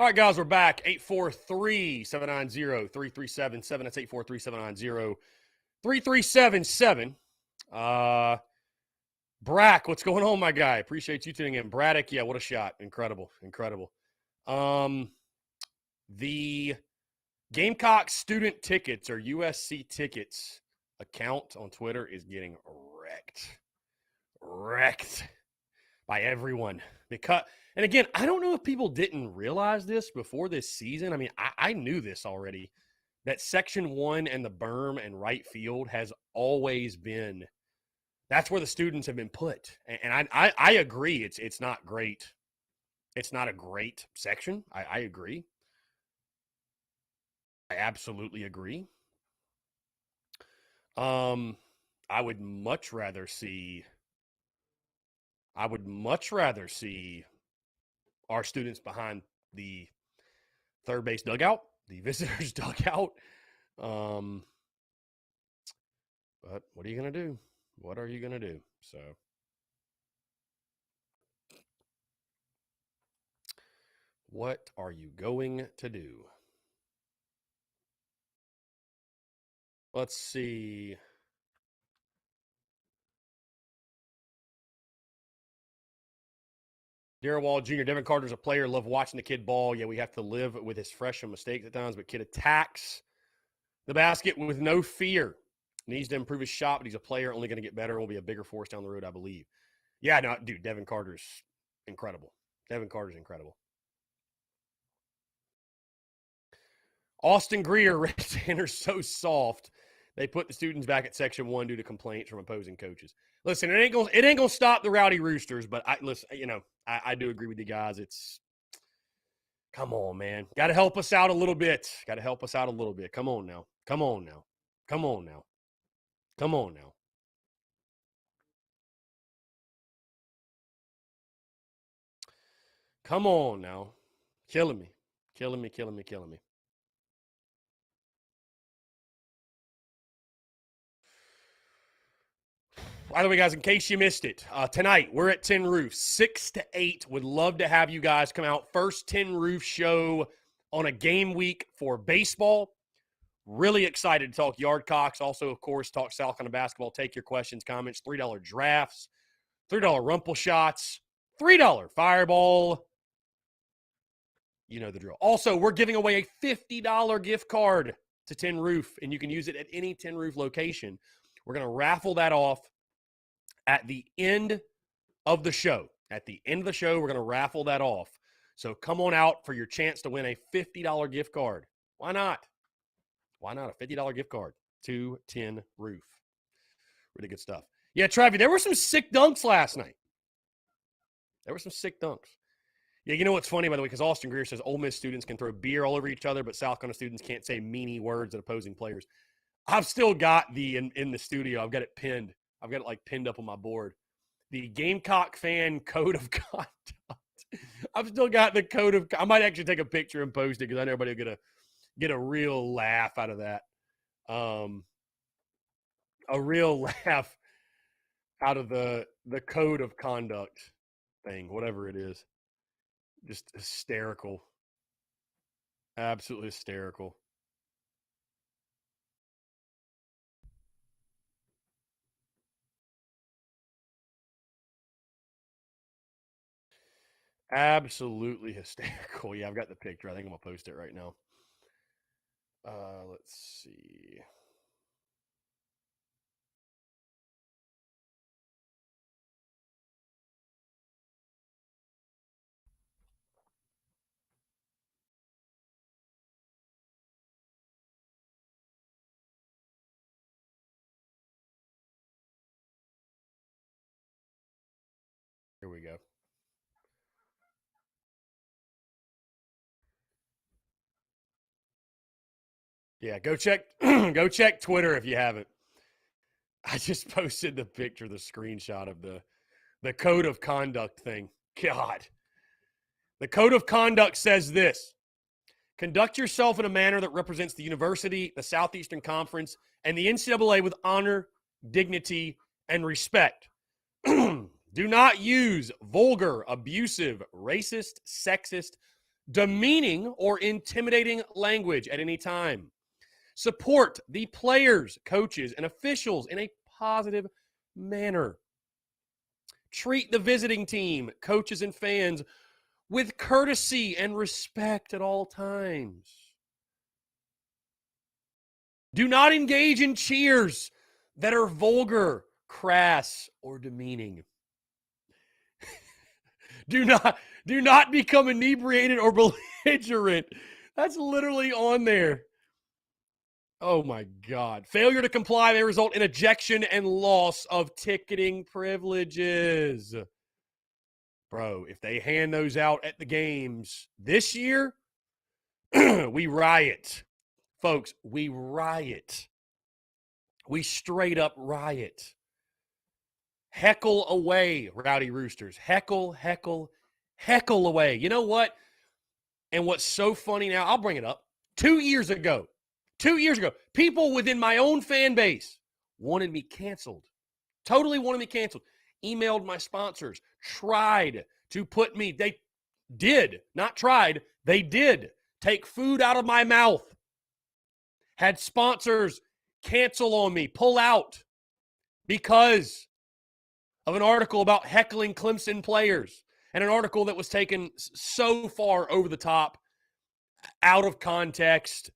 All right, guys, we're back. 843-790-3377. That's 843-790-3377. Brack, what's going on, my guy? Appreciate you tuning in. Braddock, yeah, what a shot. Incredible. The Gamecock student tickets or USC tickets account on Twitter is getting wrecked by everyone. And again, I don't know if people didn't realize this before this season. I mean, I knew this already, that Section 1 and the berm and right field has always been, that's where the students have been put. And I agree, it's not great. It's not a great section. I agree. I absolutely agree. I would much rather see our students behind the third base dugout, the visitors dugout. But what are you going to do? What are you going to do? So what are you going to do? Let's see. Darrell Wall Jr., Devin Carter's a player. Love watching the kid ball. Yeah, we have to live with his fresh and mistakes at times, but kid attacks the basket with no fear. Needs to improve his shot, but he's a player, only going to get better. Will be a bigger force down the road, I believe. Yeah, no, dude, Devin Carter's incredible. Austin Greer, Rick Tanner's so soft. They put the students back at Section 1 due to complaints from opposing coaches. Listen, it ain't gonna stop the Rowdy Roosters, but I do agree with you guys. It's, come on, man. Got to help us out a little bit. Come on now. Come on now. Killing me. By the way, guys, in case you missed it, tonight we're at Tin Roof, 6 to 8. Would love to have you guys come out. First Tin Roof show on a game week for baseball. Really excited to talk Yardcocks. Also, of course, talk Salicon basketball. Take your questions, comments. $3 drafts, $3 rumple shots, $3 fireball. You know the drill. Also, we're giving away a $50 gift card to Tin Roof, and you can use it at any Tin Roof location. We're going to raffle that off at the end of the show. We're going to raffle that off. So come on out for your chance to win a $50 gift card. Why not? A $50 gift card to Tin Roof. Really good stuff. Yeah, Travi, there were some sick dunks last night. Yeah, you know what's funny, by the way, because Austin Greer says Ole Miss students can throw beer all over each other, but South Carolina students can't say meanie words at opposing players. I've still got in the studio. I've got it pinned. I've got it like pinned up on my board. The Gamecock fan code of conduct. I've still got the code of. I might actually take a picture and post it because I know everybody will get a real laugh out of that. A real laugh out of the code of conduct thing, whatever it is. Just hysterical. Absolutely hysterical. Absolutely hysterical. Yeah, I've got the picture. I think I'm going to post it right now. Let's see. Here we go. Yeah, go check go check Twitter if you haven't. I just posted the picture, the screenshot of the code of conduct thing. God. The code of conduct says this: conduct yourself in a manner that represents the university, the Southeastern Conference, and the NCAA with honor, dignity, and respect. Do not use vulgar, abusive, racist, sexist, demeaning, or intimidating language at any time. Support the players, coaches, and officials in a positive manner. Treat the visiting team, coaches, and fans with courtesy and respect at all times. Do not engage in cheers that are vulgar, crass, or demeaning. Do not become inebriated or belligerent. That's literally on there. Oh my God. Failure to comply may result in ejection and loss of ticketing privileges. Bro, if they hand those out at the games this year, we riot. Folks, we riot. We straight up riot. Heckle away, Rowdy Roosters. Heckle, heckle, heckle away. You know what? And what's so funny now, I'll bring it up. 2 years ago, people within my own fan base wanted me canceled. Totally wanted me canceled. Emailed my sponsors, tried to put me, they did, not tried, they did take food out of my mouth. Had sponsors cancel on me, pull out because of an article about heckling Clemson players, and an article that was taken so far over the top, out of context.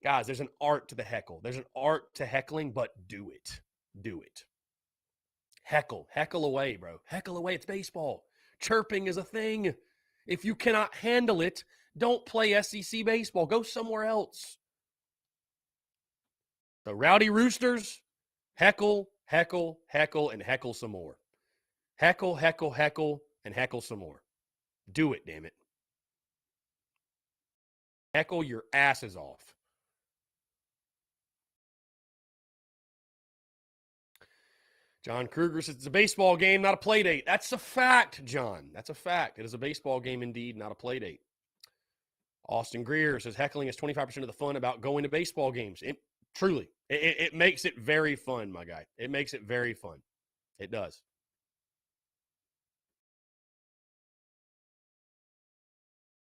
Guys, there's an art to the heckle. There's an art to heckling, but do it. Do it. Heckle. Heckle away, bro. Heckle away. It's baseball. Chirping is a thing. If you cannot handle it, don't play SEC baseball. Go somewhere else. The Rowdy Roosters, heckle, heckle, heckle, and heckle some more. Heckle, heckle, heckle, and heckle some more. Do it, damn it. Heckle your asses off. John Kruger says it's a baseball game, not a play date. That's a fact, John. That's a fact. It is a baseball game indeed, not a play date. Austin Greer says heckling is 25% of the fun about going to baseball games. Truly, it makes it very fun, my guy. It makes it very fun. It does.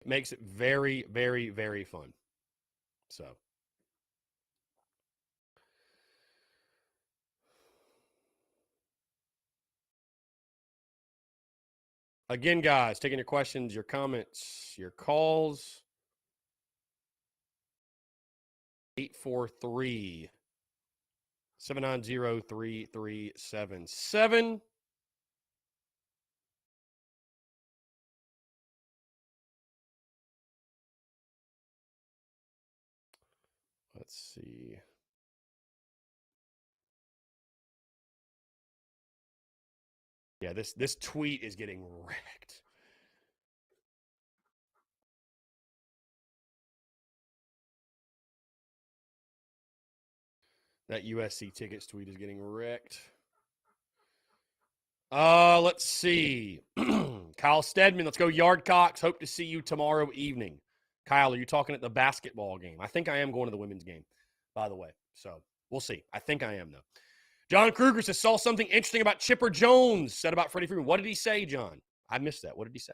It makes it very, very, very fun. So. Again, guys, taking your questions, your comments, your calls. 843-790-3377. Let's see. Yeah, this tweet is getting wrecked. That USC tickets tweet is getting wrecked. Let's see. Kyle Stedman, let's go Yardcocks. Hope to see you tomorrow evening. Kyle, are you talking at the basketball game? I think I am going to the women's game, by the way. So we'll see. I think I am, though. John Kruger says, saw something interesting about Chipper Jones said about Freddie Freeman. What did he say, John? I missed that. What did he say?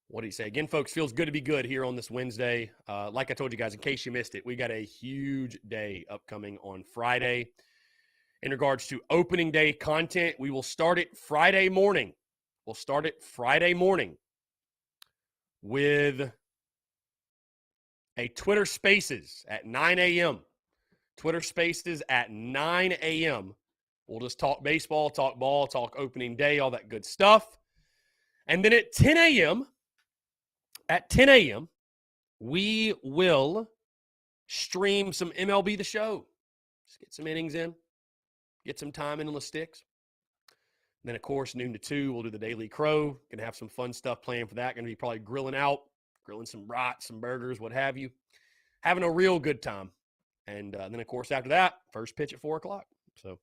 What did he say? Again, folks, feels good to be good here on this Wednesday. Like I told you guys, in case you missed it, we got a huge day upcoming on Friday. In regards to opening day content, we will start it Friday morning. We'll start it Friday morning with a Twitter Spaces at 9 a.m. Twitter Spaces at 9 a.m. We'll just talk baseball, talk ball, talk opening day, all that good stuff. And then at 10 a.m., we will stream some MLB The Show. Just get some innings in, get some time in on the sticks. And then, of course, noon to 2, we'll do the Daily Crow. Going to have some fun stuff planned for that. Going to be probably grilling some brats, some burgers, what have you. having a real good time. And then, of course, after that, first pitch at 4 o'clock. So,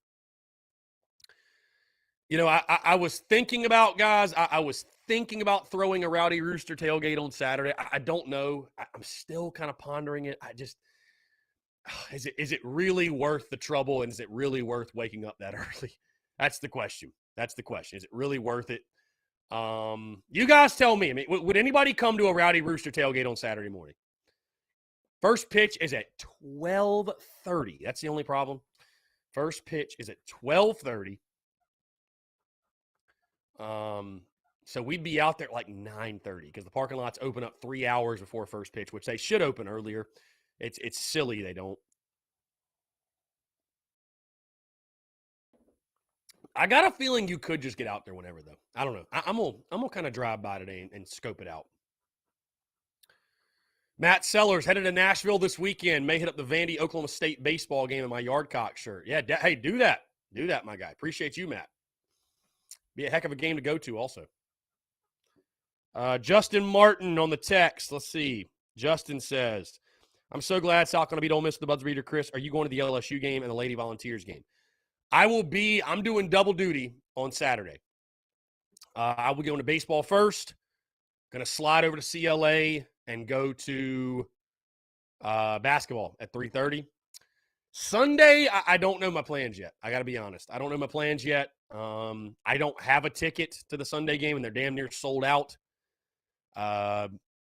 I was thinking about, guys, I was thinking about throwing a Rowdy Rooster tailgate on Saturday. I don't know. I'm still kind of pondering it. Is it really worth the trouble, and is it really worth waking up that early? That's the question. Is it really worth it? You guys tell me. I mean, would anybody come to a Rowdy Rooster tailgate on Saturday morning? First pitch is at 12:30. That's the only problem. First pitch is at 12:30. So we'd be out there at like 9:30 because the parking lots open up 3 hours before first pitch, which they should open earlier. It's silly they don't. I got a feeling you could just get out there whenever, though. I don't know. I'm gonna kind of drive by today and scope it out. Matt Sellers headed to Nashville this weekend. May hit up the Vandy Oklahoma State baseball game in my Yardcock shirt. Yeah, hey, do that. Do that, my guy. Appreciate you, Matt. Be a heck of a game to go to also. Justin Martin on the text. Let's see. Justin says, I'm so glad South going to beat Ole Miss with the Buds Reader. Chris, are you going to the LSU game and the Lady Volunteers game? I'm doing double duty on Saturday. I will go into baseball first. Going to slide over to CLA and go to basketball at 3:30. Sunday, I don't know my plans yet. I got to be honest. I don't know my plans yet. I don't have a ticket to the Sunday game, and they're damn near sold out.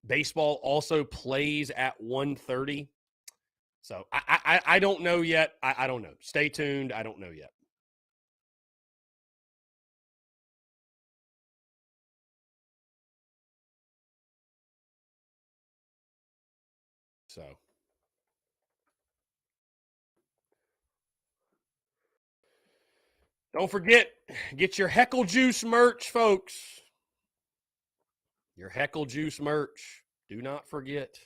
Baseball also plays at 1:30. So I don't know yet. I don't know. Stay tuned. I don't know yet. So don't forget, get your Heckle Juice merch, folks. Your Heckle Juice merch. Do not forget.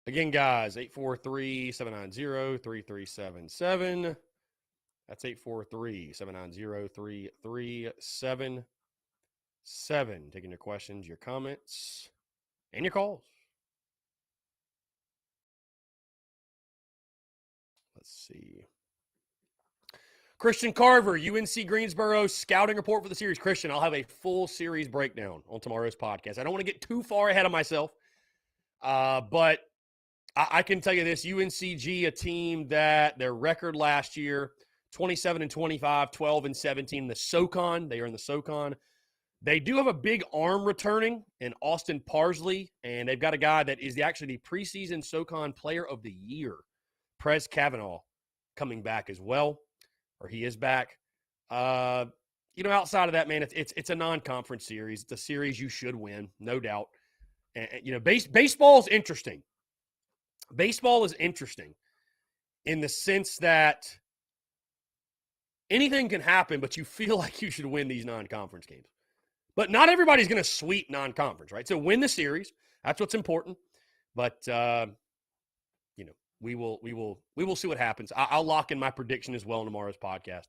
Again, guys, 843-790-3377. That's 843-790-3377. Taking your questions, your comments, and your calls. Let's see. Christian Carver, UNC Greensboro scouting report for the series. Christian, I'll have a full series breakdown on tomorrow's podcast. I don't want to get too far ahead of myself, but I can tell you this, UNCG, a team that their record last year, 27-25, 12-17 in the SoCon. They are in the SoCon. They do have a big arm returning in Austin Parsley, and they've got a guy that is actually the preseason SoCon Player of the Year, Prez Kavanaugh, coming back as well, or he is back. Outside of that, man, it's a non-conference series. It's a series you should win, no doubt. And baseball is interesting. Baseball is interesting in the sense that anything can happen, but you feel like you should win these non-conference games. But not everybody's going to sweep non-conference, right? So win the series. That's what's important. But we will see what happens. I'll lock in my prediction as well in tomorrow's podcast,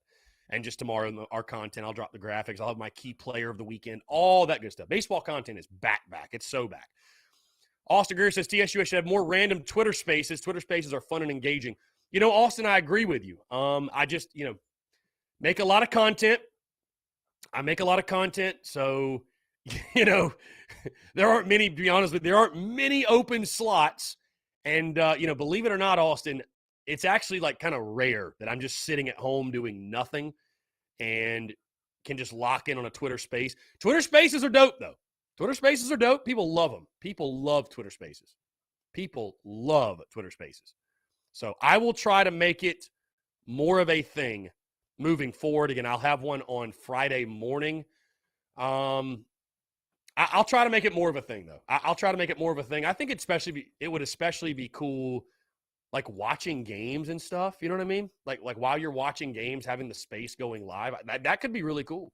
and just tomorrow in our content, I'll drop the graphics. I'll have my key player of the weekend, all that good stuff. Baseball content is back. It's so back. Austin Greer says TSU should have more random Twitter spaces. Twitter spaces are fun and engaging. Austin, I agree with you. I just, make a lot of content. I make a lot of content. So, there aren't many, to be honest with you, there aren't many open slots. And, believe it or not, Austin, it's actually like kind of rare that I'm just sitting at home doing nothing and can just lock in on a Twitter space. Twitter spaces are dope, though. Twitter spaces are dope. People love them. People love Twitter spaces. People love Twitter spaces. So I will try to make it more of a thing moving forward. Again, I'll have one on Friday morning. I'll try to make it more of a thing, though. I'll try to make it more of a thing. I think it would especially be cool, like watching games and stuff. You know what I mean? Like while you're watching games, having the space going live. That could be really cool.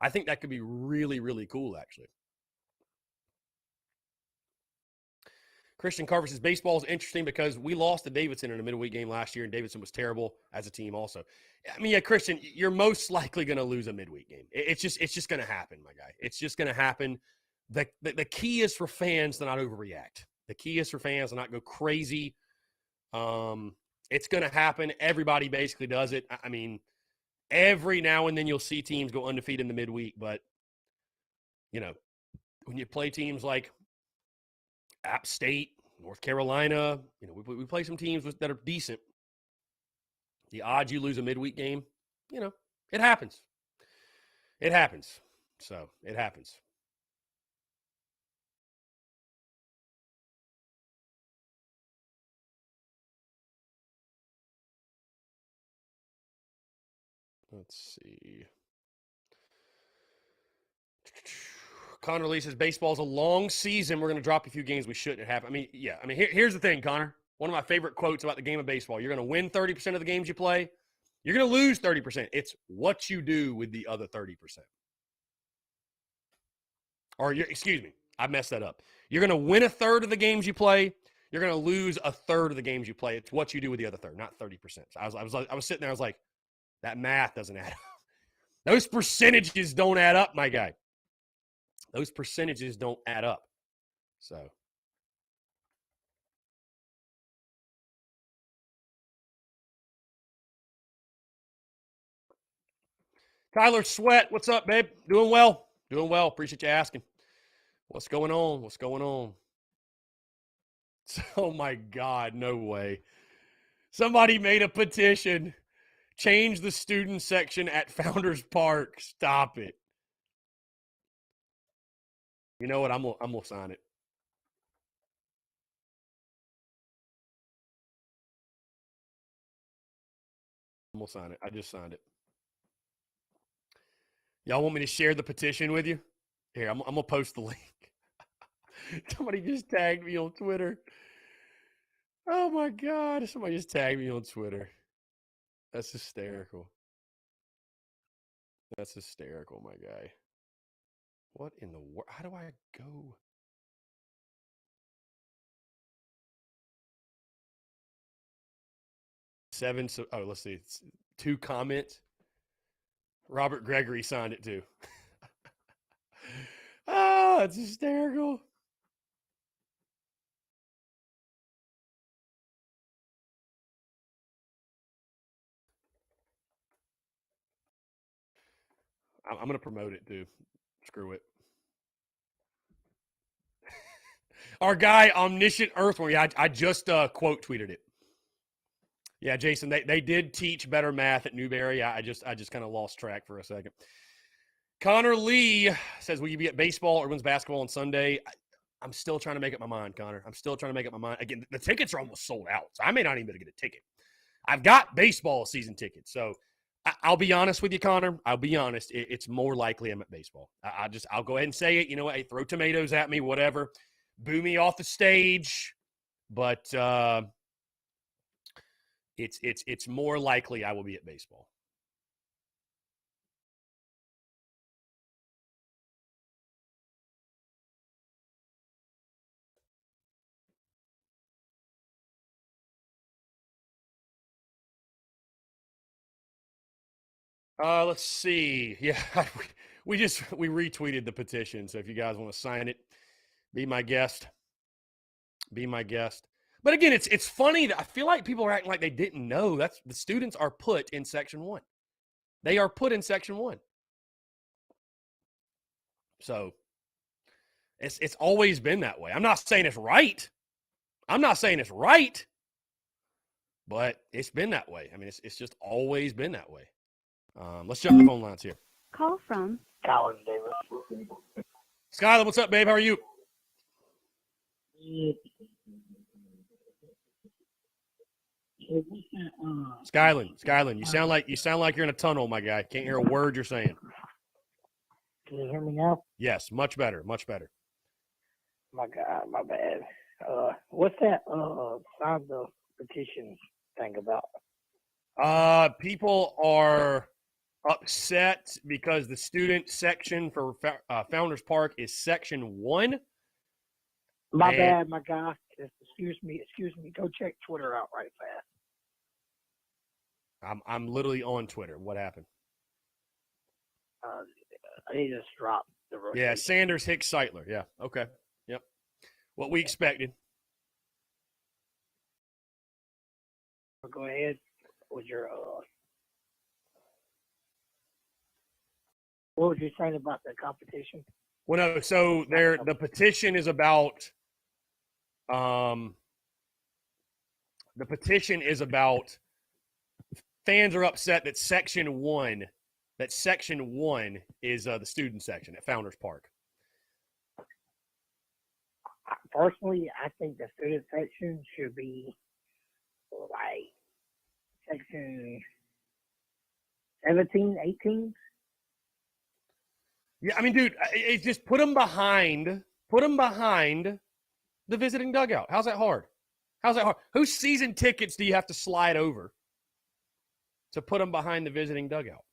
I think that could be really, really cool, actually. Christian Carver says baseball is interesting because we lost to Davidson in a midweek game last year, and Davidson was terrible as a team also. I mean, yeah, Christian, you're most likely going to lose a midweek game. It's just going to happen, my guy. It's just going to happen. The key is for fans to not overreact. The key is for fans to not go crazy. It's going to happen. Everybody basically does it. I mean, every now and then you'll see teams go undefeated in the midweek, but, when you play teams like App State, North Carolina, we play some teams that are decent. The odds you lose a midweek game, it happens. It happens. So it happens. Let's see. Connor Lee says baseball is a long season. We're going to drop a few games we shouldn't have. I mean, here's the thing, Connor. One of my favorite quotes about the game of baseball. You're going to win 30% of the games you play. You're going to lose 30%. It's what you do with the other 30%. Excuse me, I messed that up. You're going to win a third of the games you play. You're going to lose a third of the games you play. It's what you do with the other third, not 30%. So I was sitting there. I was like, that math doesn't add up. Those percentages don't add up, my guy. Those percentages don't add up. So. Tyler Sweat, what's up, babe? Doing well. Doing well. Appreciate you asking. What's going on? What's going on? Oh, my God. No way. Somebody made a petition. Change the student section at Founders Park. Stop it. You know what? I'm gonna sign it. I'm gonna sign it. I just signed it. Y'all want me to share the petition with you? Here, I'm gonna post the link. Somebody just tagged me on Twitter. Oh my God! Somebody just tagged me on Twitter. That's hysterical. That's hysterical, my guy. What in the world? How do I go? Let's see. It's 2 comments. Robert Gregory signed it too. Oh, it's hysterical. I'm going to promote it too. Screw it. Our guy, Omniscient Earthworm. Yeah, I just quote tweeted it. Yeah, Jason, they did teach better math at Newberry. I just kind of lost track for a second. Connor Lee says, will you be at baseball or women's basketball on Sunday? I'm still trying to make up my mind, Connor. I'm still trying to make up my mind. Again, the tickets are almost sold out, so I may not even be able to get a ticket. I've got baseball season tickets, so I'll be honest with you, Connor. I'll be honest. It's more likely I'm at baseball. I'll go ahead and say it. You know what? Hey, throw tomatoes at me, whatever. Boo me off the stage, but it's more likely I will be at baseball. Let's see. Yeah, we retweeted the petition. So if you guys want to sign it, be my guest. Be my guest. But again, it's funny that I feel like people are acting like they didn't know. That's the students are put in Section 1. They are put in Section 1. So it's always been that way. I'm not saying it's right. But it's been that way. I mean, it's just always been that way. Let's jump to the phone lines here. Call from Colin Davis. Skylar, what's up, babe? How are you? Skylan, you sound like you're in a tunnel, my guy. Can't hear a word you're saying. Can you hear me now? Yes, much better. My God, my bad. What's that sign the petition thing about? People are upset because the student section for Founders Park is Section 1. My bad, my guy. Excuse me. Go check Twitter out right fast. I'm literally on Twitter. What happened? He just dropped the rotation. Yeah, Sanders, Hicks, Seitler. Yeah, okay. Yep. What we expected. Go ahead with your what was you saying about the competition? Well, no, so the petition is about fans are upset that Section 1 is the student section at Founders Park. Personally, I think the student section should be like Section 17, 18. Yeah, I mean, dude, it's just put them behind the visiting dugout. How's that hard? Whose season tickets do you have to slide over to put them behind the visiting dugout?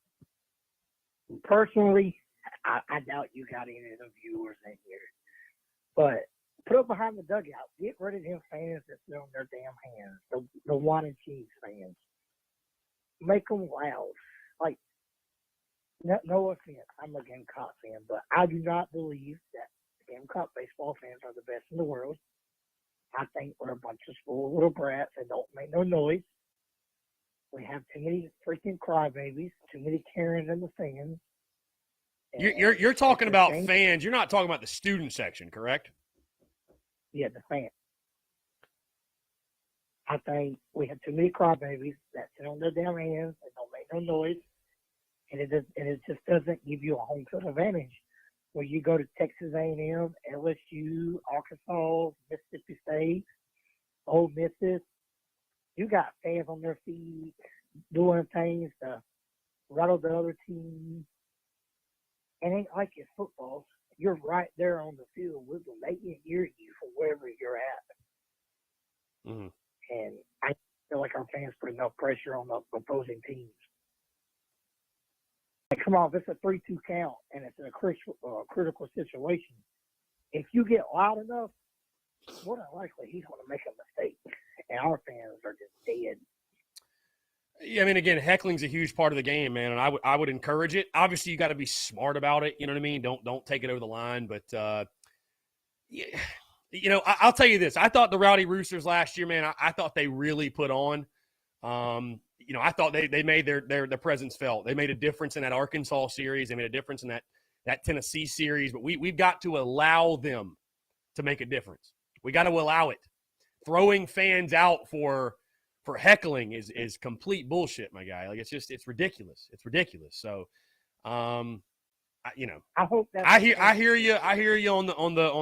Personally, I doubt you got any of the viewers in here. But put them behind the dugout. Get rid of them fans that sit on their damn hands. The wine and cheese fans. Make them loud. Like, no offense, I'm a Gamecock fan, but I do not believe that Gamecock baseball fans are the best in the world. I think we're a bunch of spoiled little brats that don't make no noise. We have too many freaking crybabies, too many Karens in the fans. You're talking about fans. You're not talking about the student section, correct? Yeah, the fans. I think we have too many crybabies that sit on their damn hands and don't make no noise. And it just doesn't give you a home field advantage. When you go to Texas A&M, LSU, Arkansas, Mississippi State, Ole Miss, you got fans on their feet doing things to rattle the other team. It ain't like it's football. You're right there on the field with them. They can hear you from wherever you're at. Mm-hmm. And I feel like our fans put enough pressure on the opposing teams. Like, come on, if it's a 3-2 count and it's in a critical situation, if you get loud enough, more than likely he's going to make a mistake. And our fans are just dead. Yeah, I mean, again, heckling's a huge part of the game, man, and I would encourage it. Obviously, you got to be smart about it. You know what I mean? Don't take it over the line. But yeah, you know, I'll tell you this: I thought the Rowdy Roosters last year, man, I thought they really put on. You know, I thought they made their presence felt. They made a difference in that Arkansas series. They made a difference in that Tennessee series. But we've got to allow them to make a difference. We got to allow it. Throwing fans out for heckling is complete bullshit, my guy. Like, it's ridiculous. It's ridiculous. So, you know, I hope that I hear you on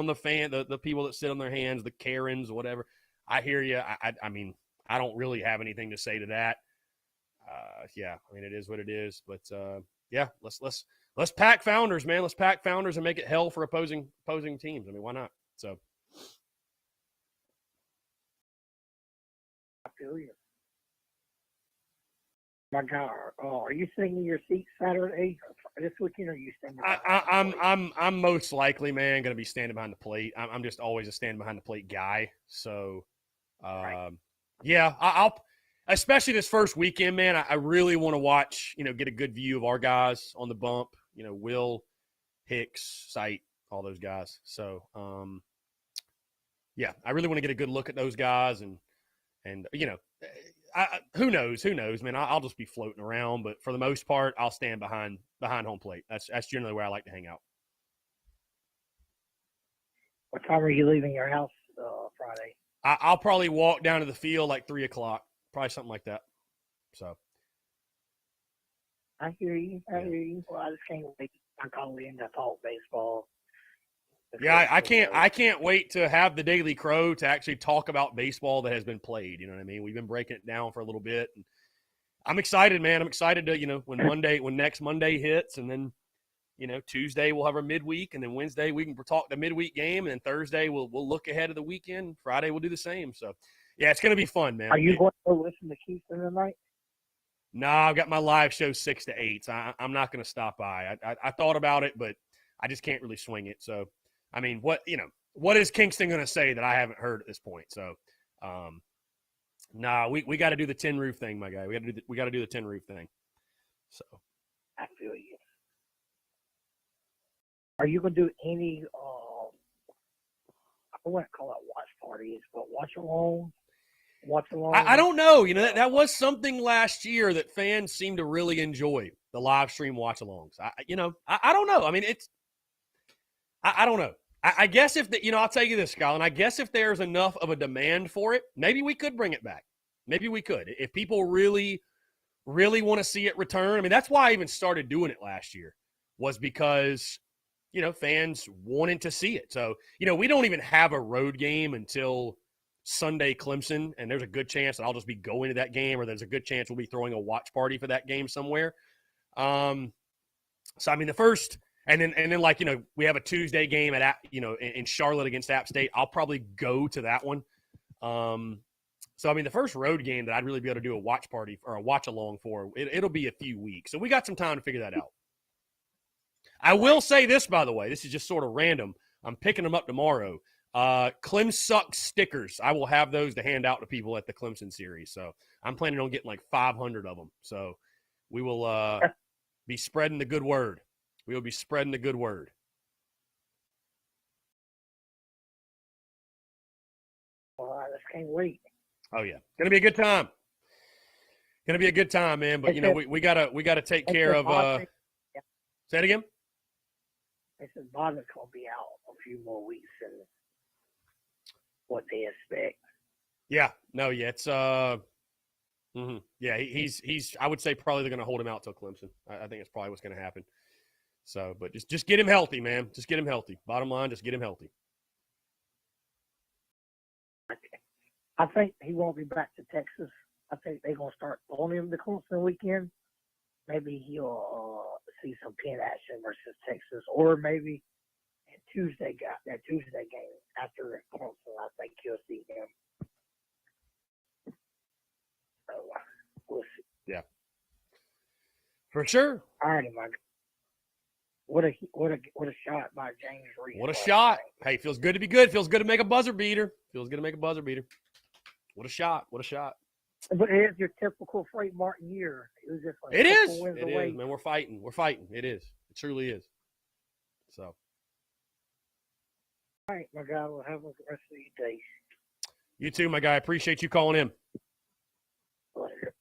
the fan, the people that sit on their hands, the Karens, whatever. I hear you. I mean, I don't really have anything to say to that. Yeah, I mean, it is what it is. But yeah, let's pack Founders, man. Let's pack Founders and make it hell for opposing teams. I mean, why not? So. I feel you. My God, are you singing your seat Saturday this weekend? Or are you singing? I'm most likely, man, going to be standing behind the plate. I'm just always a stand behind the plate guy. So, Right. Yeah, I'll especially this first weekend, man. I really want to watch, you know, get a good view of our guys on the bump. You know, Will, Hicks, Sight, all those guys. So, yeah, I really want to get a good look at those guys and you know. Who knows, man? I'll just be floating around, but for the most part, I'll stand behind home plate. That's generally where I like to hang out. What time are you leaving your house Friday? I'll probably walk down to the field like 3:00, probably something like that. So. I hear you. Well, I just can't wait. I call in to talk baseball. Yeah, I can't wait to have the Daily Crow to actually talk about baseball that has been played. You know what I mean? We've been breaking it down for a little bit. And I'm excited, man. I'm excited to, you know, when next Monday hits, and then, you know, Tuesday we'll have our midweek, and then Wednesday we can talk the midweek game, and then Thursday we'll look ahead of the weekend. Friday we'll do the same. So, yeah, it's going to be fun, man. Are you going to go listen to Keystone tonight? No, I've got my live show 6 to 8, so I'm not going to stop by. I thought about it, but I just can't really swing it. So, I mean, what is Kingston going to say that I haven't heard at this point? So, we got to do the tin roof thing, my guy. We got to do the tin roof thing. So, I feel you. Are you going to do any, I wouldn't call it watch parties, but watch along? I don't know. That was something last year that fans seem to really enjoy, the live stream watch alongs. I don't know. I mean, I don't know. I guess if I'll tell you this, Colin. I guess if there's enough of a demand for it, maybe we could bring it back. Maybe we could. If people really, really want to see it return. I mean, that's why I even started doing it last year, was because, fans wanted to see it. So, we don't even have a road game until Sunday Clemson, and there's a good chance that I'll just be going to that game, or there's a good chance we'll be throwing a watch party for that game somewhere. So I mean, the first, and then like, we have a Tuesday game at in Charlotte against App State. I'll probably go to that one. So I mean, the first road game that I'd really be able to do a watch party or a watch along for, it'll be a few weeks. So we got some time to figure that out. I will say this, by the way, this is just sort of random. I'm picking them up tomorrow. Clem Sucks stickers. I will have those to hand out to people at the Clemson series. So I'm planning on getting like 500 of them. So we will be spreading the good word. We will be spreading the good word. Well, I just can't wait. Oh yeah, gonna be a good time. Gonna be a good time, man. But we gotta take care of. Say it again. They said Bob's gonna be out a few more weeks than what they expect. Yeah, no, yeah, it's yeah, he's I would say probably they're gonna hold him out till Clemson. I think it's probably what's gonna happen. So, but just get him healthy, man. Just get him healthy. Bottom line, just get him healthy. I think he won't be back to Texas. I think they're gonna start throwing him the Clemson weekend. Maybe he'll see some pin action versus Texas, or maybe that Tuesday game after Clemson. I think you'll see him. So we'll see. Yeah, for sure. All righty, Mike. What a shot by James Reese. What a shot! Hey, feels good to be good. Feels good to make a buzzer beater. Feels good to make a buzzer beater. What a shot! What a shot! But it is your typical Frank Martin year. It was just like it is, man. We're fighting. It is. It truly is. So. All right, my guy. We'll have a rest of your day. You too, my guy. Appreciate you calling in. Later.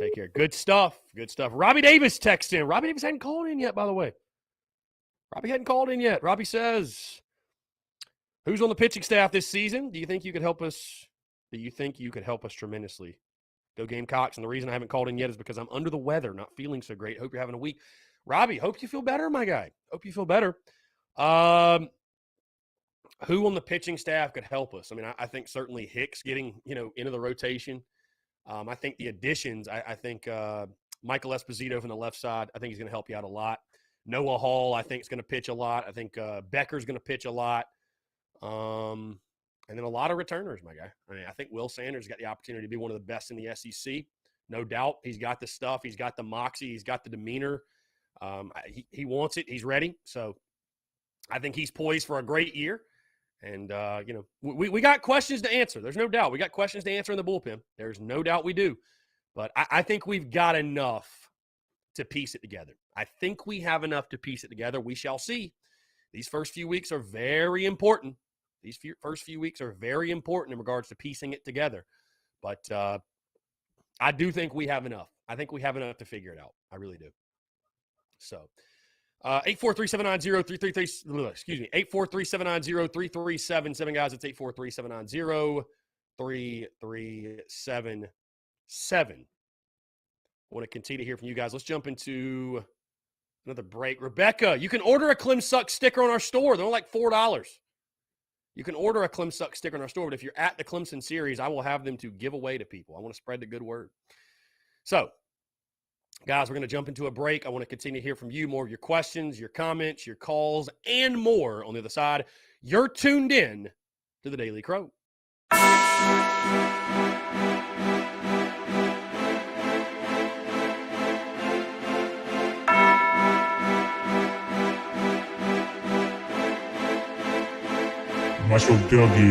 Take care. Good stuff. Good stuff. Robbie Davis texts in. Robbie Davis hadn't called in yet, by the way. Robbie hadn't called in yet. Robbie says, who's on the pitching staff this season? Do you think you could help us? Do you think you could help us tremendously? Go Gamecocks. And the reason I haven't called in yet is because I'm under the weather, not feeling so great. Hope you're having a week. Robbie, hope you feel better, my guy. Hope you feel better. Who on the pitching staff could help us? I mean, I think certainly Hicks getting, into the rotation. I think the additions, I think Michael Esposito from the left side, I think he's going to help you out a lot. Noah Hall, I think, is going to pitch a lot. I think Becker's going to pitch a lot. And then a lot of returners, my guy. I mean, I think Will Sanders got the opportunity to be one of the best in the SEC. No doubt. He's got the stuff. He's got the moxie. He's got the demeanor. He wants it. He's ready. So I think he's poised for a great year. And, we got questions to answer. There's no doubt. We got questions to answer in the bullpen. There's no doubt we do. But I think we've got enough to piece it together. I think we have enough to piece it together. We shall see. These first few weeks are very important. These first few weeks are very important in regards to piecing it together. But I do think we have enough. I think we have enough to figure it out. I really do. So 843-790-333, excuse me, 843-790-3377, guys. It's 843-790-3377. I want to continue to hear from you guys. Let's jump into another break. Rebecca, you can order a Clem Suck sticker on our store. They're only like $4. You can order a Clem Suck sticker on our store, but if you're at the Clemson series, I will have them to give away to people. I want to spread the good word. So, guys, we're going to jump into a break. I want to continue to hear from you, more of your questions, your comments, your calls, and more on the other side. You're tuned in to the Daily Crow. Mas eu tenho de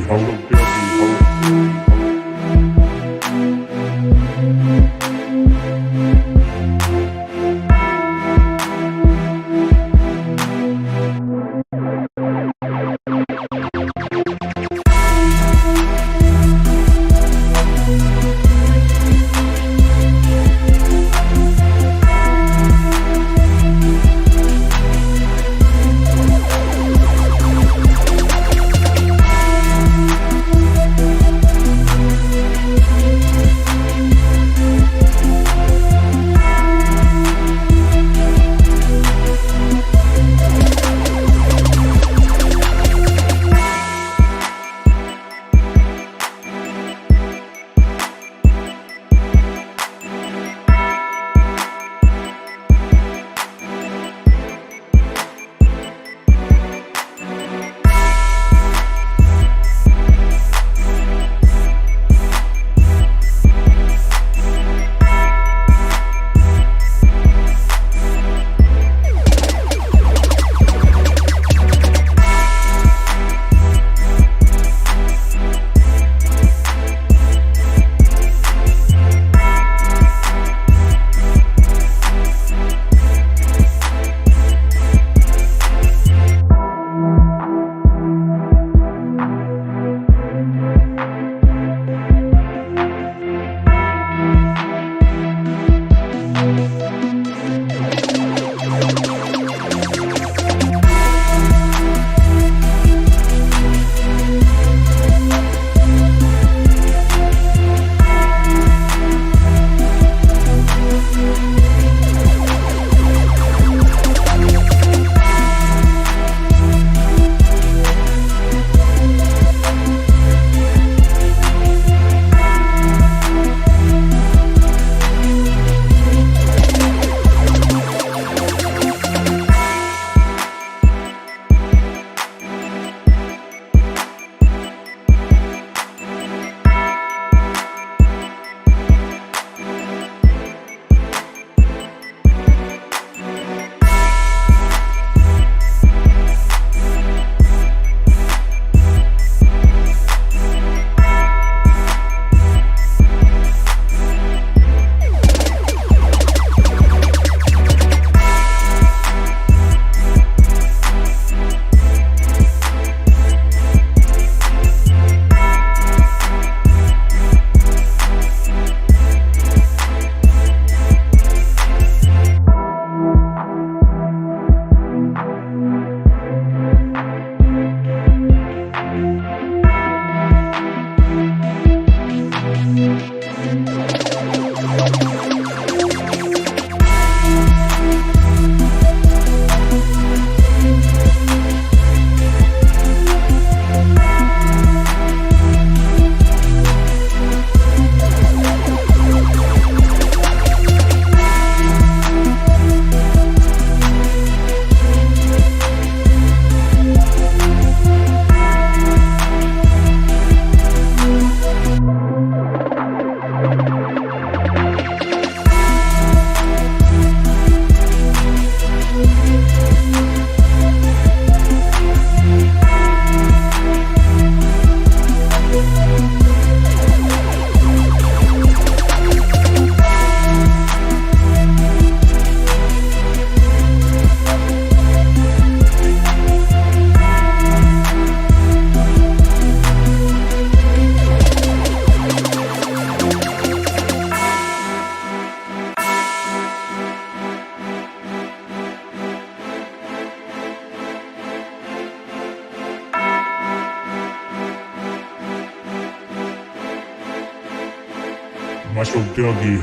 Mas eu tenho de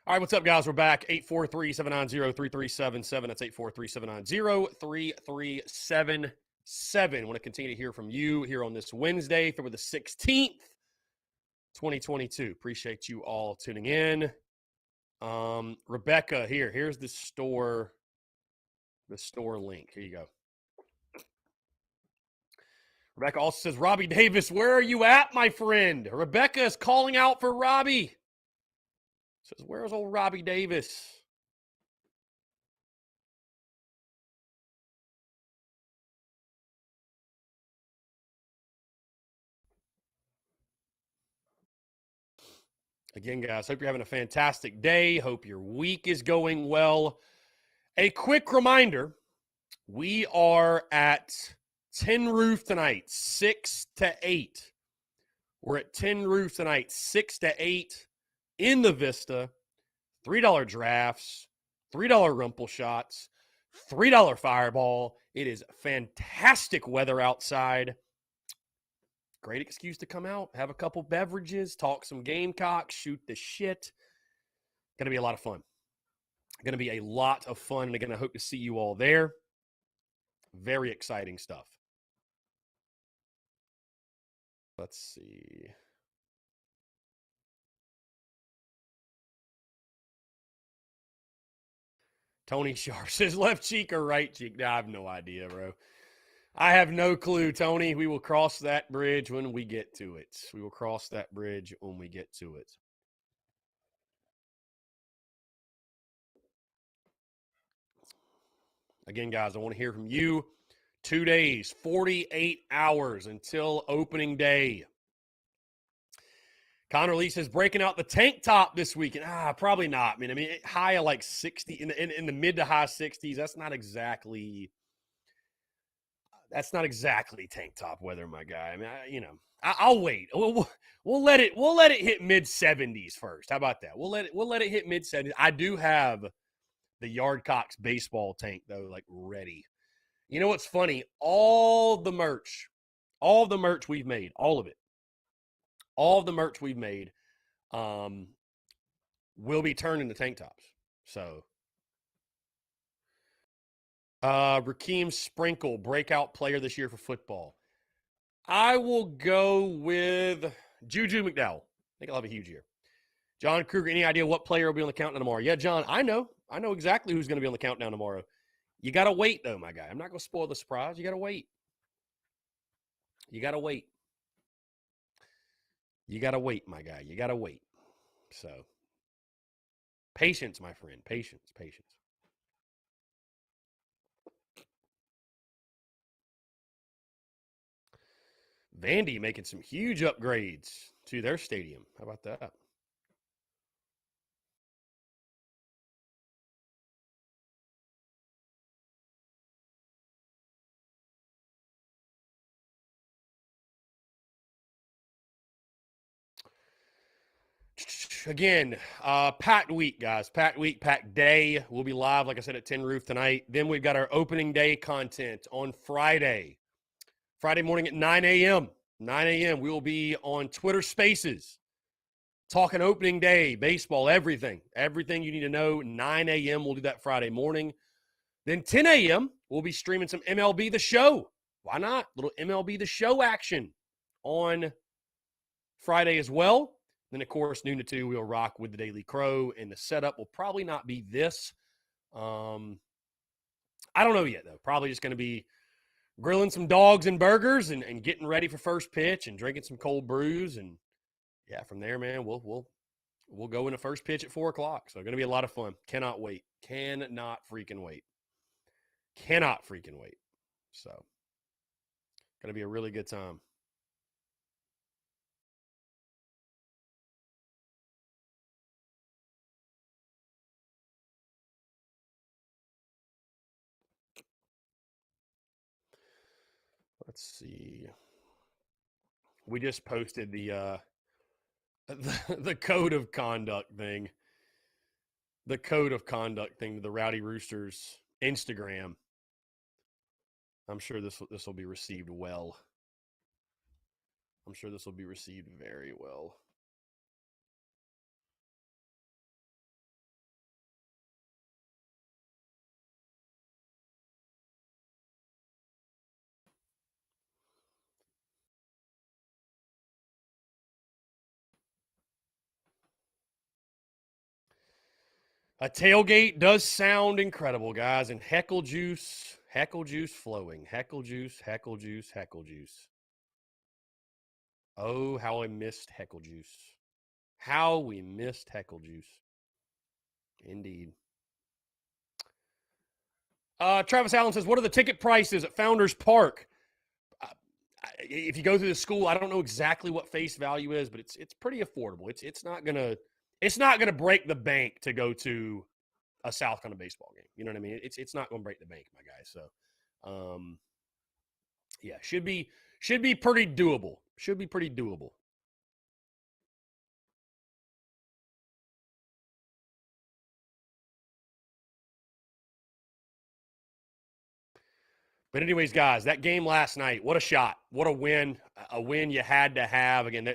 All right, what's up, guys? We're back. 843-790-3377. That's 843-790-3377. I want to continue to hear from you here on this Wednesday, February the 16th. 2022. Appreciate you all tuning in. Rebecca, here's the store link. Here you go. Rebecca also says, Robbie Davis, where are you at, my friend? Rebecca is calling out for Robbie. Says, where's old Robbie Davis? Again, guys, hope you're having a fantastic day. Hope your week is going well. A quick reminder, we are at Tin Roof tonight, 6 to 8. We're at Tin Roof tonight, 6 to 8 in the Vista. $3 drafts, $3 rumple shots, $3 fireball. It is fantastic weather outside. Great excuse to come out, have a couple beverages, talk some Gamecocks, shoot the shit. Going to be a lot of fun. Going to be a lot of fun. And again, I hope to see you all there. Very exciting stuff. Let's see. Tony Sharp says left cheek or right cheek. Nah, I have no idea, bro. I have no clue, Tony. We will cross that bridge when we get to it. We will cross that bridge when we get to it. Again, guys, I want to hear from you. 2 days, 48 hours until opening day. Connor Lee says breaking out the tank top this weekend. Probably not. I mean, high of like 60 in the mid to high 60s. That's not exactly tank top weather, my guy. I mean, I'll wait. We'll let it hit mid 70s first. How about that? We'll let it hit mid 70s. I do have the Yardcocks baseball tank though, like ready. You know what's funny? All the merch we've made, all of the merch we've made, will be turned into tank tops. So, Rakeem Sprinkle, breakout player this year for football. I will go with Juju McDowell. I think I'll have a huge year. John Kruger, any idea what player will be on the countdown tomorrow? Yeah, John, I know exactly who's going to be on the countdown tomorrow. You got to wait, though, my guy. I'm not going to spoil the surprise. You got to wait. You got to wait. You got to wait, my guy. You got to wait. So, patience, my friend. Patience. Vandy making some huge upgrades to their stadium. How about that? Again, packed week, guys. Packed week, packed day. We'll be live, like I said, at Tin Roof tonight. Then we've got our opening day content on Friday. Friday morning at 9 a.m. 9 a.m. We will be on Twitter Spaces talking opening day, baseball, everything. Everything you need to know. 9 a.m. We'll do that Friday morning. Then 10 a.m. we'll be streaming some MLB The Show. Why not? Little MLB The Show action on Friday as well. Then, of course, noon to 2, we'll rock with the Daily Crow, and the setup will probably not be this. I don't know yet, though. Probably just going to be grilling some dogs and burgers and getting ready for first pitch and drinking some cold brews. And, yeah, from there, man, we'll go into first pitch at 4 o'clock. So, going to be a lot of fun. Cannot wait. Cannot freaking wait. So, going to be a really good time. Let's see. We just posted the code of conduct thing. The code of conduct thing to the Rowdy Roosters Instagram. I'm sure this will be received well. I'm sure this will be received very well. A tailgate does sound incredible, guys. And heckle juice flowing. Heckle juice. Oh, how I missed heckle juice. How we missed heckle juice. Indeed. Travis Allen says, what are the ticket prices at Founders Park? If you go through the school, I don't know exactly what face value is, but it's pretty affordable. It's not gonna break the bank to go to a South Carolina baseball game. You know what I mean? It's not gonna break the bank, my guy. So, yeah, should be pretty doable. Should be pretty doable. But anyways, guys, that game last night, what a shot. What a win. A win you had to have. Again,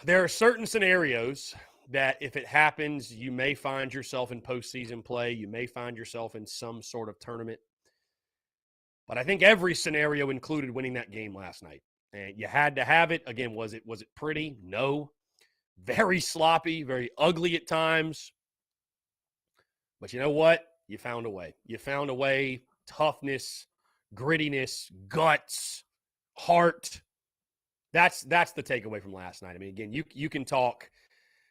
there are certain scenarios that if it happens, you may find yourself in postseason play. You may find yourself in some sort of tournament. But I think every scenario included winning that game last night. And you had to have it. Again, was it pretty? No. Very sloppy, very ugly at times. But you know what? You found a way. You found a way. Toughness, grittiness, guts, heart. That's the takeaway from last night. I mean, again, you can talk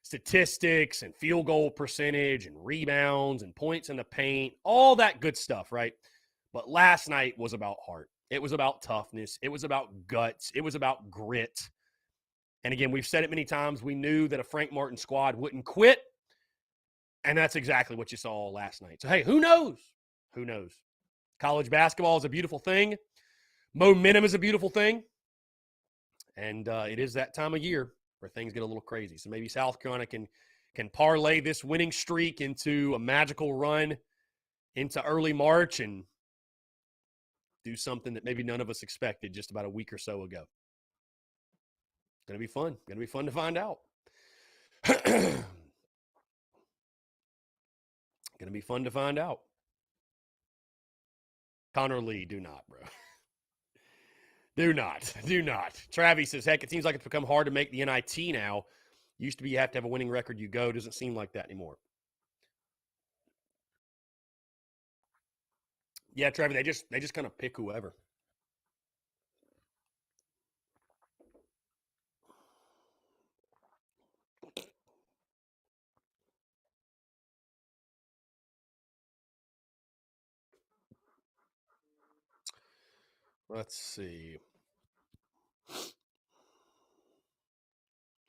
statistics and field goal percentage and rebounds and points in the paint, all that good stuff, right? But last night was about heart. It was about toughness. It was about guts. It was about grit. And again, we've said it many times. We knew that a Frank Martin squad wouldn't quit. And that's exactly what you saw last night. So, hey, who knows? Who knows? College basketball is a beautiful thing. Momentum is a beautiful thing. And it is that time of year where things get a little crazy. So maybe South Carolina can parlay this winning streak into a magical run into early March and do something that maybe none of us expected just about a week or so ago. Going to be fun. Going to be fun to find out. Going to be fun to find out. Connor Lee, do not, bro. Do not. Travis says, heck, it seems like it's become hard to make the NIT now. Used to be you have to have a winning record, you go. Doesn't seem like that anymore. Yeah, Travis, they just kind of pick whoever. Let's see.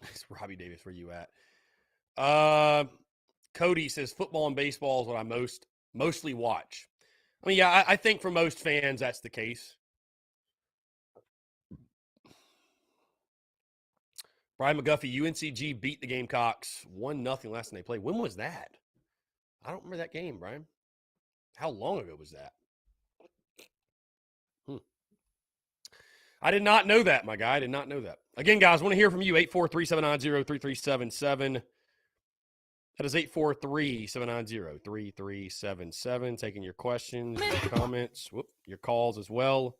It's Robbie Davis, where you at? Cody says football and baseball is what I mostly watch. I mean, yeah, I think for most fans that's the case. Brian McGuffey, UNCG beat the Gamecocks 1-0 last time they played. When was that? I don't remember that game, Brian. How long ago was that? I did not know that, my guy. I did not know that. Again, guys, I want to hear from you. 843-790-3377. That is 843-790-3377. Taking your questions, your comments, your calls as well.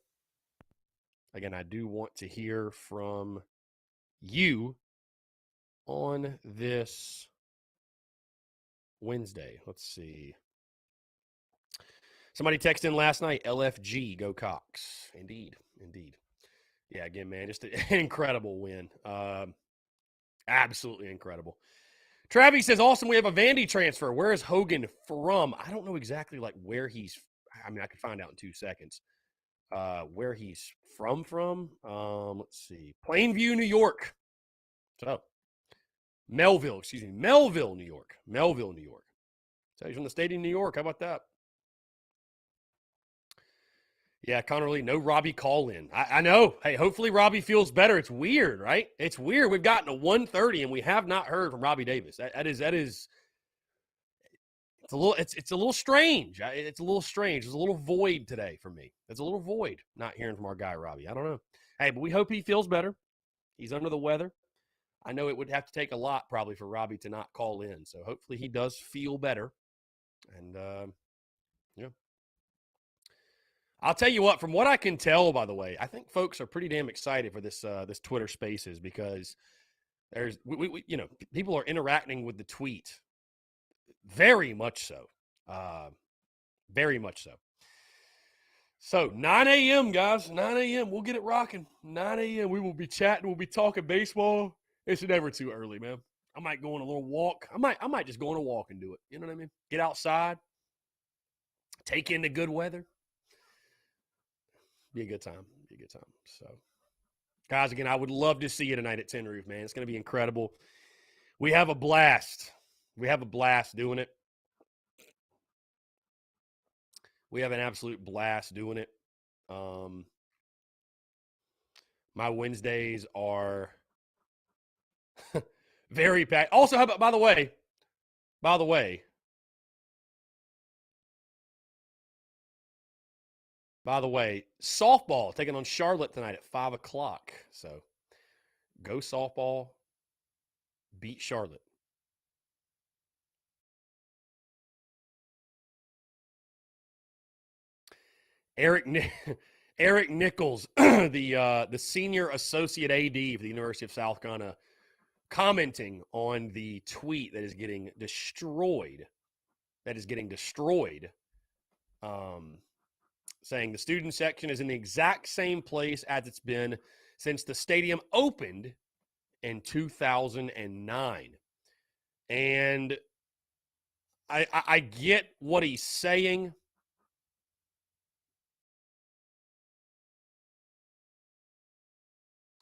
Again, I do want to hear from you on this Wednesday. Let's see. Somebody texted in last night, LFG, go Cox. Indeed. Yeah, again, man, just an incredible win. Absolutely incredible. Travis says, awesome, we have a Vandy transfer. Where is Hogan from? I don't know exactly like where he's – I mean, I could find out in 2 seconds. Where he's from. Let's see. Plainview, New York. So, Melville, New York. So he's from the state of New York. How about that? Yeah, Connor Lee, no Robbie call in. I know. Hey, hopefully Robbie feels better. It's weird, right? It's weird. We've gotten to 1:30 and we have not heard from Robbie Davis. That is it's a little strange. It's a little strange. There's a little void today for me. There's a little void not hearing from our guy Robbie. I don't know. Hey, but we hope he feels better. He's under the weather. I know it would have to take a lot probably for Robbie to not call in. So hopefully he does feel better. And yeah. I'll tell you what, from what I can tell, by the way, I think folks are pretty damn excited for this Twitter Spaces because There's, people are interacting with the tweet. Very much so. Very much so. So 9 a.m., guys. 9 a.m. We'll get it rocking. 9 a.m. We will be chatting. We'll be talking baseball. It's never too early, man. I might go on a little walk. I might just go on a walk and do it. You know what I mean? Get outside. Take in the good weather. Be a good time. Be a good time. So, guys, again, I would love to see you tonight at Tin Roof, man. It's going to be incredible. We have a blast. We have a blast doing it. We have an absolute blast doing it. My Wednesdays are very packed. Also, how about, by the way, softball taking on Charlotte tonight at 5 o'clock. So go softball, beat Charlotte. Eric Nichols, the senior associate AD for the University of South Carolina, commenting on the tweet that is getting destroyed. Saying the student section is in the exact same place as it's been since the stadium opened in 2009. And I get what he's saying.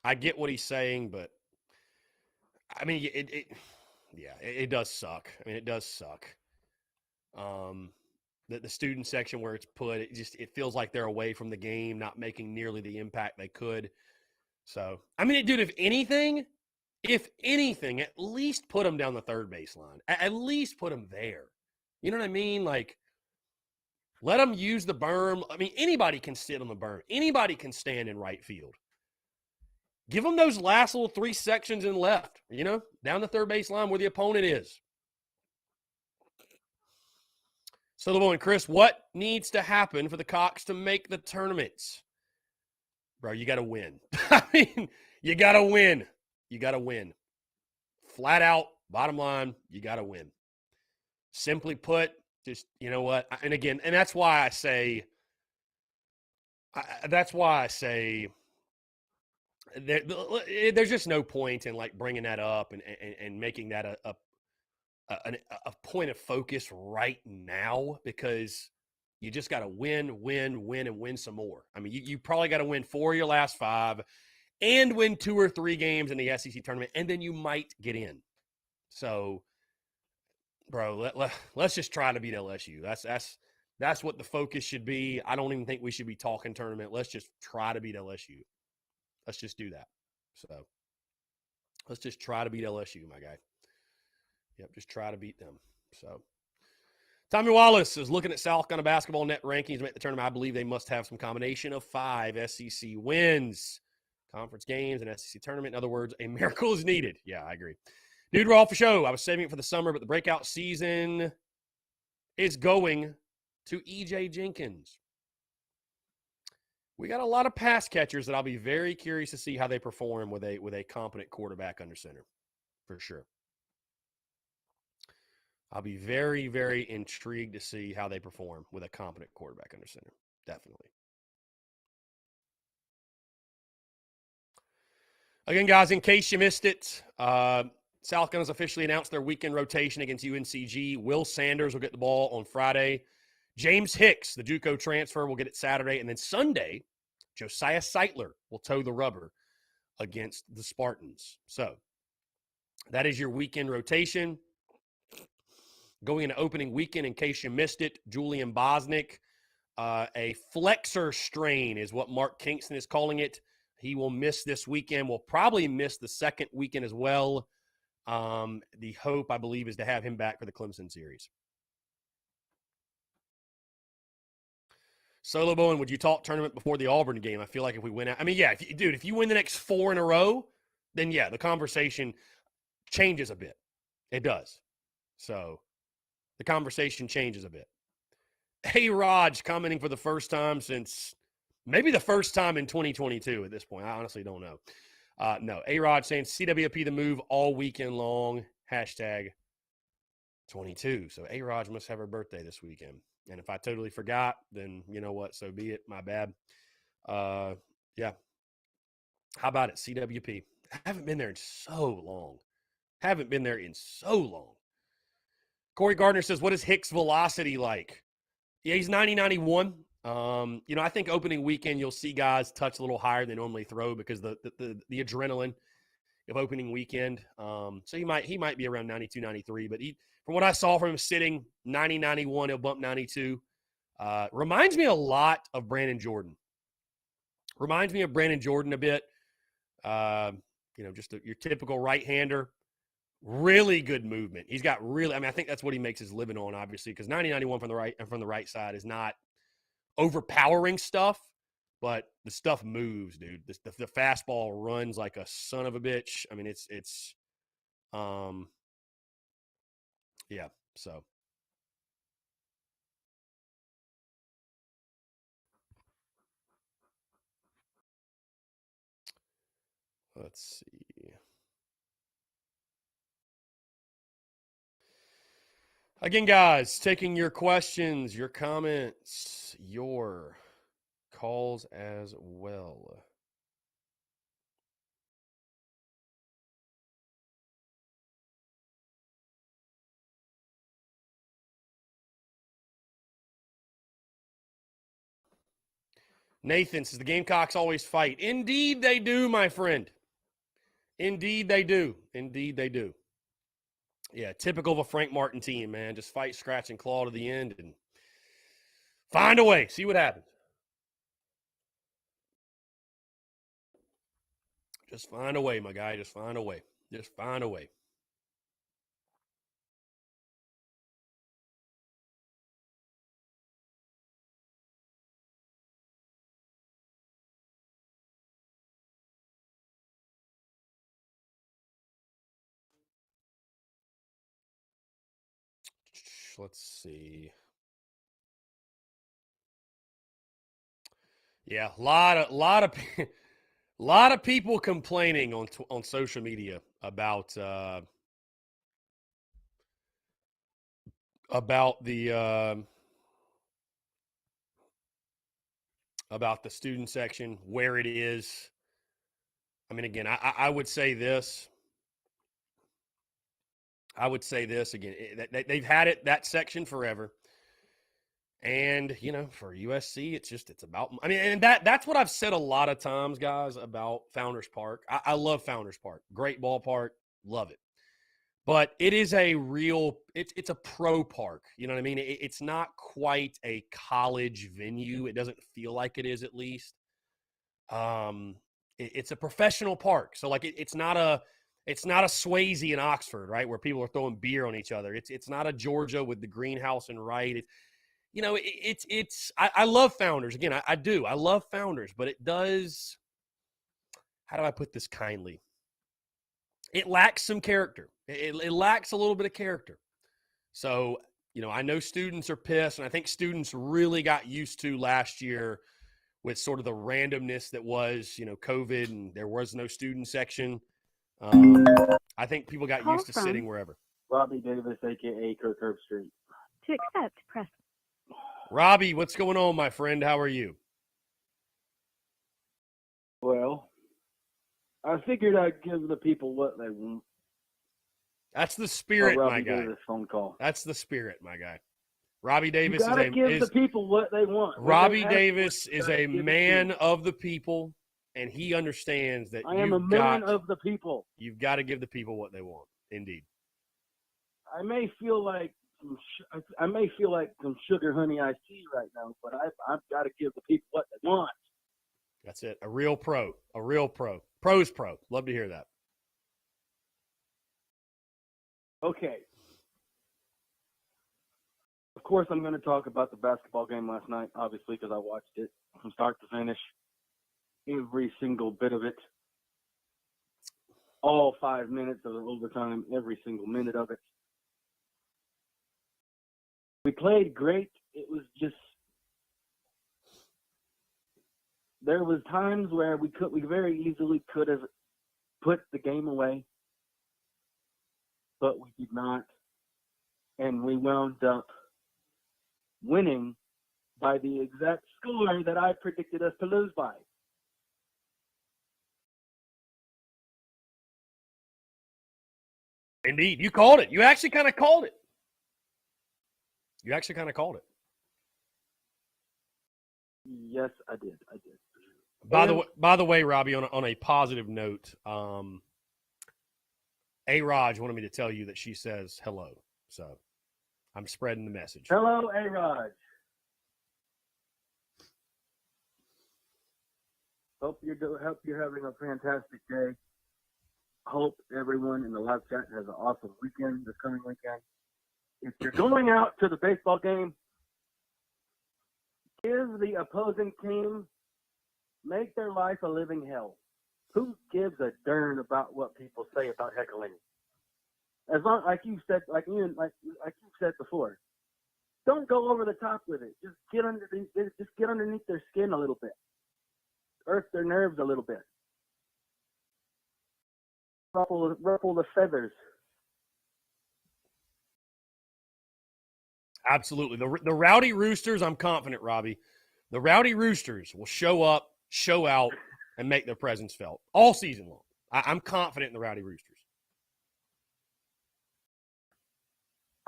But I mean, it does suck. I mean, it does suck. The student section where it's put, it feels like they're away from the game, not making nearly the impact they could. So, I mean, dude, if anything, at least put them down the third baseline. At least put them there. You know what I mean? Like, let them use the berm. I mean, anybody can sit on the berm. Anybody can stand in right field. Give them those last little 3 sections in left, down the third baseline where the opponent is. So, LeBoy and Chris, what needs to happen for the Cox to make the tournaments? Bro, you got to win. I mean, you got to win. You got to win. Flat out, bottom line, you got to win. Simply put, just, you know what? And again, and that's why I say there's just no point in like bringing that up and making that a point of focus right now, because you just got to win, and win some more. I mean, you probably got to win 4 of your last 5 and win 2 or 3 games in the SEC tournament, and then you might get in. So, bro, let's just try to beat LSU. That's what the focus should be. I don't even think we should be talking tournament. Let's just try to beat LSU. Let's just do that. So, let's just try to beat LSU, my guy. Yep, just try to beat them. So, Tommy Wallace is looking at South Carolina basketball net rankings to make the tournament. I believe they must have some combination of 5 SEC wins, conference games, and SEC tournament. In other words, a miracle is needed. Yeah, I agree. Dude, we're all for show. I was saving it for the summer, but the breakout season is going to EJ Jenkins. We got a lot of pass catchers that I'll be very curious to see how they perform with a competent quarterback under center, for sure. I'll be very, very intrigued to see how they perform with a competent quarterback under center. Definitely. Again, guys, in case you missed it, South Carolina's officially announced their weekend rotation against UNCG. Will Sanders will get the ball on Friday. James Hicks, the JUCO transfer, will get it Saturday. And then Sunday, Josiah Seitler will toe the rubber against the Spartans. So that is your weekend rotation. Going into opening weekend, in case you missed it, Julian Bosnick, a flexor strain is what Mark Kingston is calling it. He will miss this weekend. Will probably miss the second weekend as well. The hope, I believe, is to have him back for the Clemson series. Solo Bowen, would you talk tournament before the Auburn game? I feel like if we win out, I mean, yeah, if you win the next 4 in a row, then yeah, the conversation changes a bit. It does. So the conversation changes a bit. Hey, Raj, commenting for the first time since maybe the first time in 2022 at this point. I honestly don't know. No, A-Rod saying CWP the move all weekend long. Hashtag 22. So A-Rod must have her birthday this weekend. And if I totally forgot, then you know what? So be it. My bad. Yeah. How about it? CWP. I haven't been there in so long. Corey Gardner says, what is Hicks' velocity like? Yeah, he's 90-91. I think opening weekend you'll see guys touch a little higher than they normally throw because the adrenaline of opening weekend. So he might be around 92, 93. But from what I saw from him sitting 90, 91, he'll bump 92. Reminds me a lot of Brandon Jordan. Reminds me of Brandon Jordan a bit. Just your typical right-hander. Really good movement. He's got I think that's what he makes his living on, obviously, because 90-91 from the right side is not overpowering stuff, but the stuff moves, dude. The fastball runs like a son of a bitch. I mean, yeah. So let's see. Again, guys, taking your questions, your comments, your calls as well. Nathan says the Gamecocks always fight. Indeed they do, my friend. Indeed they do. Yeah, typical of a Frank Martin team, man. Just fight, scratch, and claw to the end and find a way. See what happens. Just find a way, my guy. Just find a way. Let's see. Yeah, a lot of people complaining on social media about the student section, where it is. I mean, again, I would say this. Again. They've had that section forever. And, for USC, it's about, I mean, and that's what I've said a lot of times, guys, about Founders Park. I love Founders Park. Great ballpark. Love it. But it is it's a pro park. You know what I mean? It's not quite a college venue. It doesn't feel like it is, at least. It's a professional park. So like it's not a Swayze in Oxford, right? Where people are throwing beer on each other. It's not a Georgia with the greenhouse and right. I love Founders. Again, I do. I love Founders, but it does, how do I put this kindly? It lacks some character. It lacks a little bit of character. So, I know students are pissed, and I think students really got used to last year with sort of the randomness that was, COVID, and there was no student section. I think people got used to sitting wherever. Robbie Davis, a.k.a. Kirk Herbstreit. To accept, press. Robbie, what's going on, my friend? How are you? Well, I figured I'd give the people what they want. That's the spirit, my guy. Davis phone call. That's the spirit, my guy. Robbie Davis you gotta give the people what they want. Robbie Davis is a man of the people, and he understands that I am a man of the people. You've got to give the people what they want. Indeed. I may feel like some sugar honey iced tea right now, but I've got to give the people what they want. That's it. A real pro. Pro's pro. Love to hear that. Okay. Of course, I'm going to talk about the basketball game last night, obviously, because I watched it from start to finish. Every single bit of it. All 5 minutes of the overtime, every single minute of it. We played great. It was just, there was times where we very easily could have put the game away, but we did not. And we wound up winning by the exact score that I predicted us to lose by. Indeed. You called it. You actually kind of called it. Yes, I did. By the way, Robbie, on a positive note, A-Raj wanted me to tell you that she says hello. So I'm spreading the message. Hello, A-Raj. Hope you're having a fantastic day. Hope everyone in the live chat has an awesome weekend this coming weekend. If you're going out to the baseball game, give the opposing team, make their life a living hell. Who gives a darn about what people say about heckling? As long, like you said before, don't go over the top with it. Just get underneath their skin a little bit, earth their nerves a little bit, ruffle the feathers. Absolutely. The Rowdy Roosters, I'm confident, Robbie. The Rowdy Roosters will show up, show out, and make their presence felt all season long. I'm confident in the Rowdy Roosters.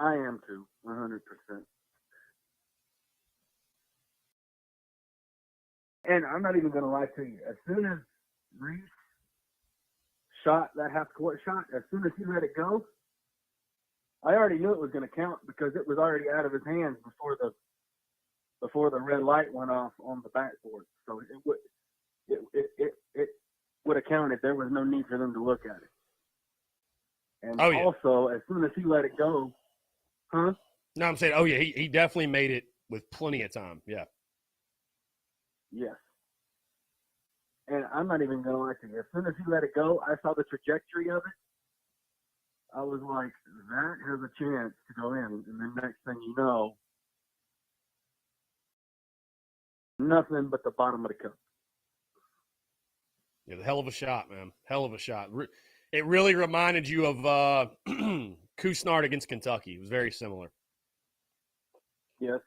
I am too, 100%. And I'm not even going to lie to you. As soon as Reese shot that half-court shot, as soon as he let it go, I already knew it was going to count because it was already out of his hands before the red light went off on the backboard. So it would have counted. There was no need for them to look at it. And also, as soon as he let it go, huh? No, I'm saying, he definitely made it with plenty of time. Yeah. Yes. And I'm not even going to lie to you. As soon as he let it go, I saw the trajectory of it. I was like, that has a chance to go in. And then next thing you know, nothing but the bottom of the cup. Yeah, hell of a shot, man. Hell of a shot. It really reminded you of Kusnard against Kentucky. It was very similar. Yes.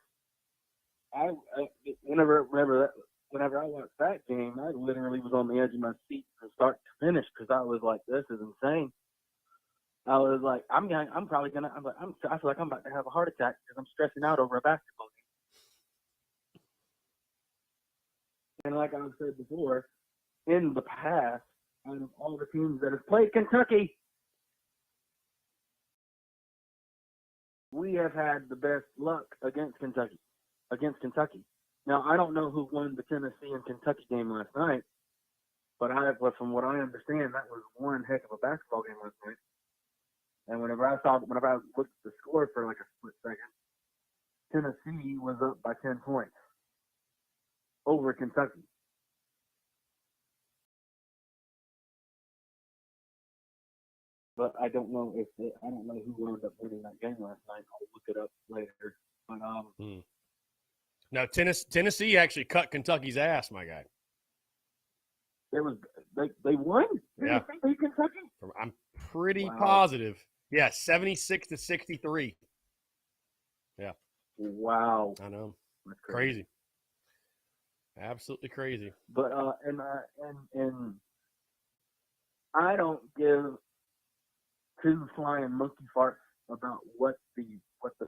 Whenever I watched that game, I literally was on the edge of my seat from start to finish because I was like, this is insane. I was like, I feel like I'm about to have a heart attack because I'm stressing out over a basketball game. And like I said before, in the past, out of all the teams that have played Kentucky, we have had the best luck against Kentucky. Now, I don't know who won the Tennessee and Kentucky game last night, but from what I understand, that was one heck of a basketball game last night. And whenever I looked at the score for like a split second, Tennessee was up by 10 points over Kentucky. But I don't know who wound up winning that game last night. I'll look it up later. But Now Tennessee actually cut Kentucky's ass, my guy. They won. Yeah, they beat Kentucky. I'm pretty positive. Yeah, 76-63. Yeah. Wow. I know. That's crazy. Absolutely crazy. But and I don't give two flying monkey farts about what the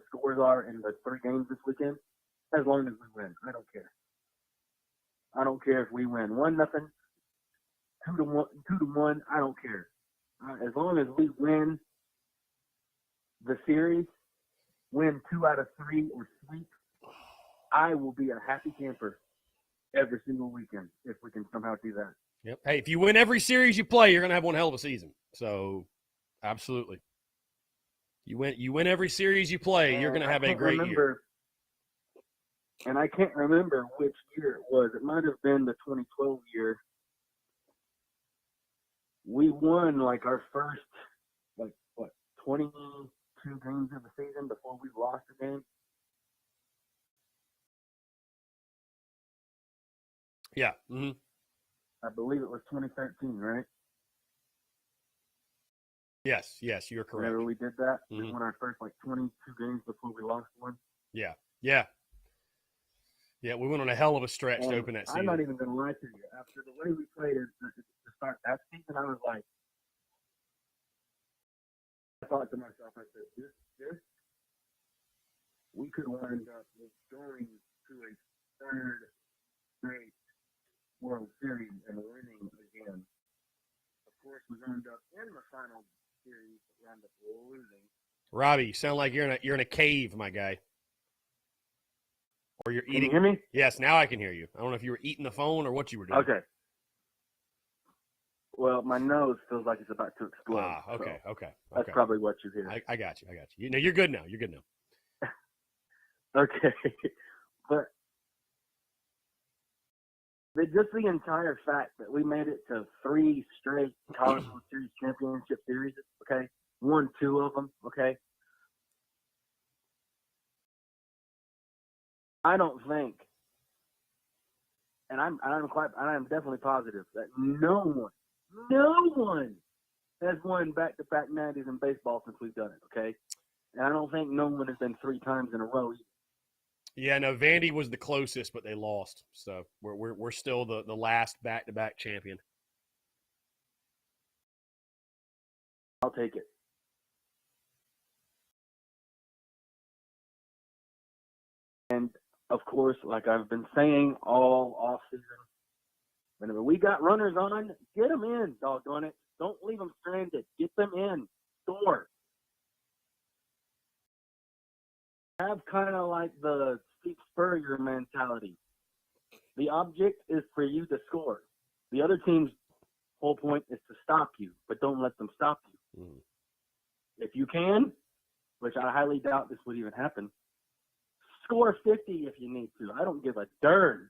scores are in the 3 games this weekend, as long as we win. I don't care. I don't care if we win 1-0, 2-1. I don't care. As long as we win the series, win 2 out of 3 or sweep, I will be a happy camper every single weekend if we can somehow do that. Yep. Hey, if you win every series you play, you're going to have one hell of a season. So, absolutely. You win every series you play, you're going to have a great year. And I can't remember which year it was. It might have been the 2012 year. We won like our first, 22 games of the season before we lost a game. Yeah. Mm-hmm. I believe it was 2013, right? Yes, you're correct. Whenever we did that, Mhm. we won our first 22 games before we lost one. Yeah. We went on a hell of a stretch to And open that season. I'm not even going to lie to you. After the way we played to start that season, I was like, I thought to myself, I said, this, we could wind up going to a third straight World Series and winning again. Of course, we wound up in the final series, but wound up losing. Robbie, you sound like you're in a cave, my guy. Or you're eating. Can you hear me? Yes, now I can hear you. I don't know if you were eating the phone or what you were doing. Okay. Well, my nose feels like it's about to explode. Okay. That's probably what you hear. I got you. You know, you're good now. Okay. But just the entire fact that we made it to 3 straight College World Series championship series, okay? Won 2 of them, okay? I don't think, and I'm definitely positive that no one has won back-to-back 90s in baseball since we've done it, okay? And I don't think no one has been 3 times in a row either. Yeah, no, Vandy was the closest, but they lost. So we're still the last back-to-back champion. I'll take it. And of course, like I've been saying all off season, whenever we got runners on, get them in, doggone it. Don't leave them stranded. Get them in. Score. Have kind of like the Steve Spurrier mentality. The object is for you to score. The other team's whole point is to stop you, but don't let them stop you. Mm. If you can, which I highly doubt this would even happen, score 50 if you need to. I don't give a darn.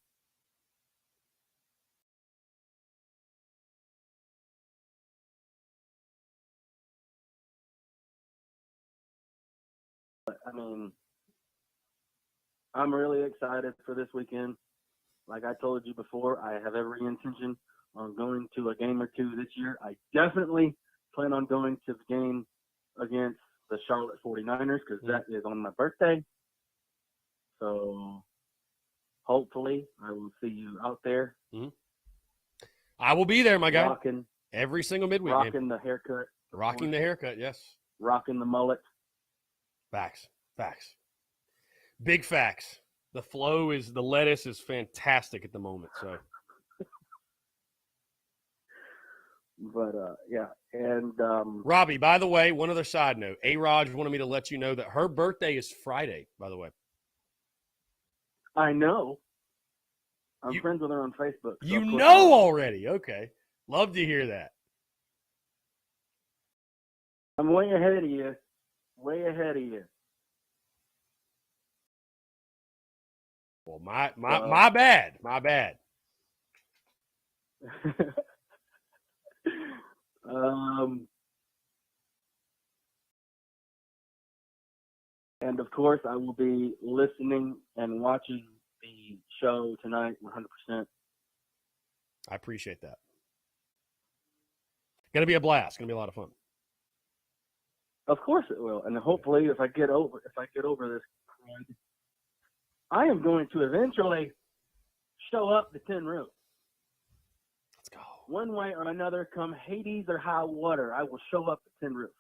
But, I mean, I'm really excited for this weekend. Like I told you before, I have every intention on going to a game or 2 this year. I definitely plan on going to the game against the Charlotte 49ers because that is on my birthday. So hopefully I will see you out there. Mm-hmm. I will be there, my guy. Rocking every single midweek game. Rocking the haircut. Rocking the haircut, yes. Rocking the mullet. Facts. Big facts. The lettuce is fantastic at the moment. So, but yeah, and Robbie, by the way, one other side note: A-Raj wanted me to let you know that her birthday is Friday. By the way, I know. I'm friends with her on Facebook. So you know already? Okay, love to hear that. I'm way ahead of you. Way ahead of you. Well, my bad. And of course, I will be listening and watching the show tonight 100%. I appreciate that. Gonna be a blast. Gonna be a lot of fun. Of course it will. And hopefully if I get over this crud, I am going to eventually show up to Tin Roof. Let's go. One way or another, come Hades or high water, I will show up to Tin Roof.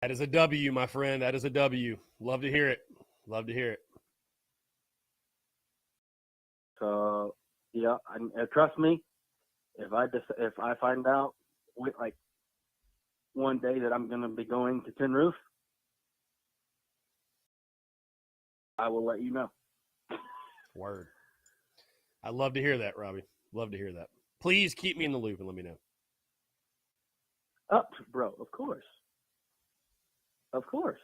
That is a W, my friend. That is a W. Love to hear it. So, yeah, trust me, if I find out like one day that I'm going to be going to Tin Roof, I will let you know. Word. I love to hear that, Robbie. Love to hear that. Please keep me in the loop and let me know. Bro, of course. Of course.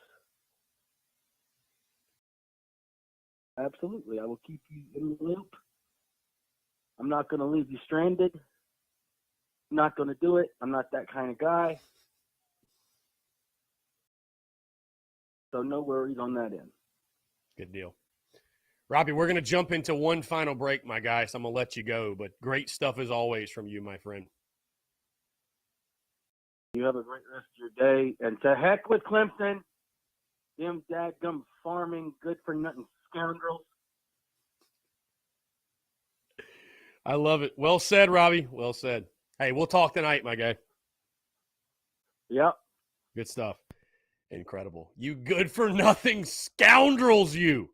Absolutely. I will keep you in the loop. I'm not going to leave you stranded. I'm not going to do it. I'm not that kind of guy. So no worries on that end. Good deal. Robbie, we're going to jump into one final break, my guy, so I'm going to let you go. But great stuff as always from you, my friend. You have a great rest of your day. And to heck with Clemson. Them dadgum farming, good-for-nothing scoundrels. I love it. Well said, Robbie. Well said. Hey, we'll talk tonight, my guy. Yep. Good stuff. Incredible. You good-for-nothing scoundrels, you.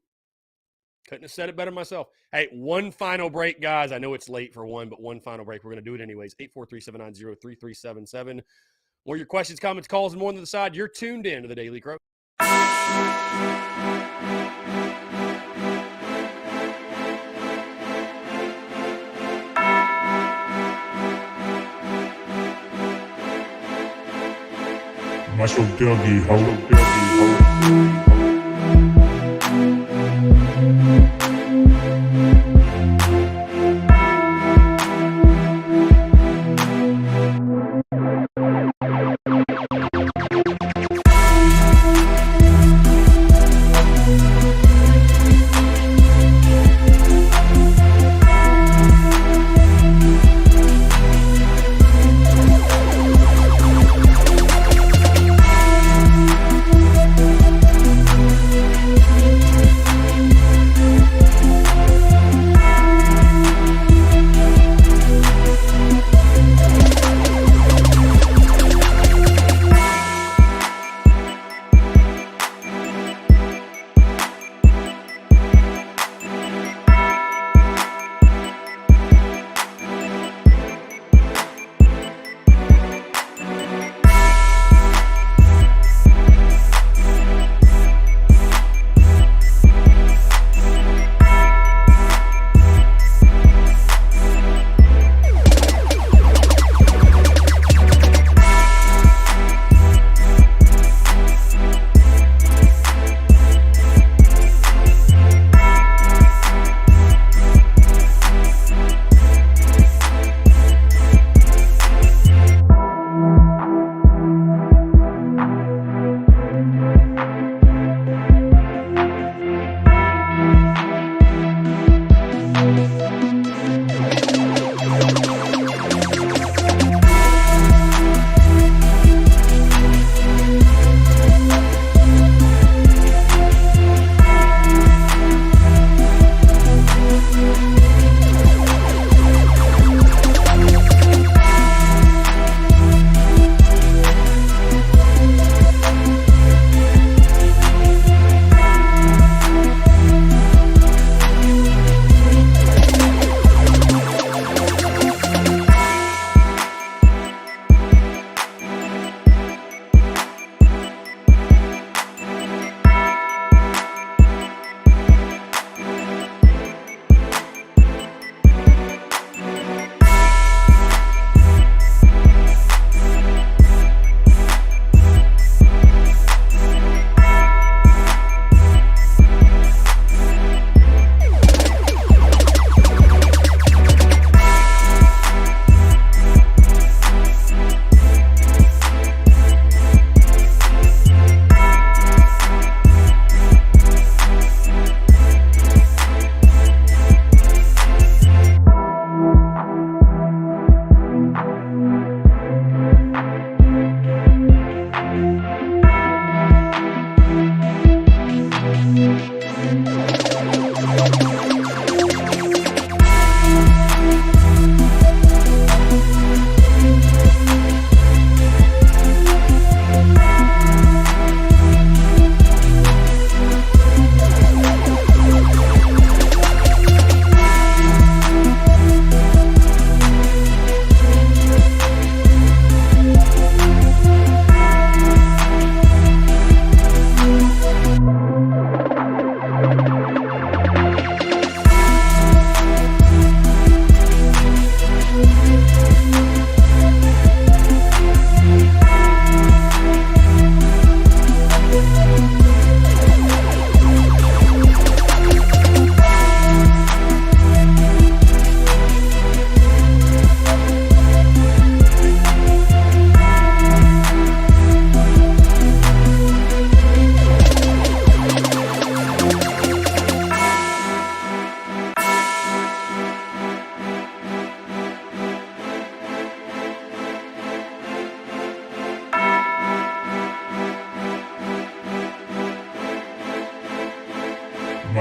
Couldn't have said it better myself. Hey, one final break, guys. I know it's late for one, but one final break. We're going to do it anyways. 843-790-3377. More your questions, comments, calls, and more on the side. You're tuned in to the Daily Crow. Marshall Dougie, ho.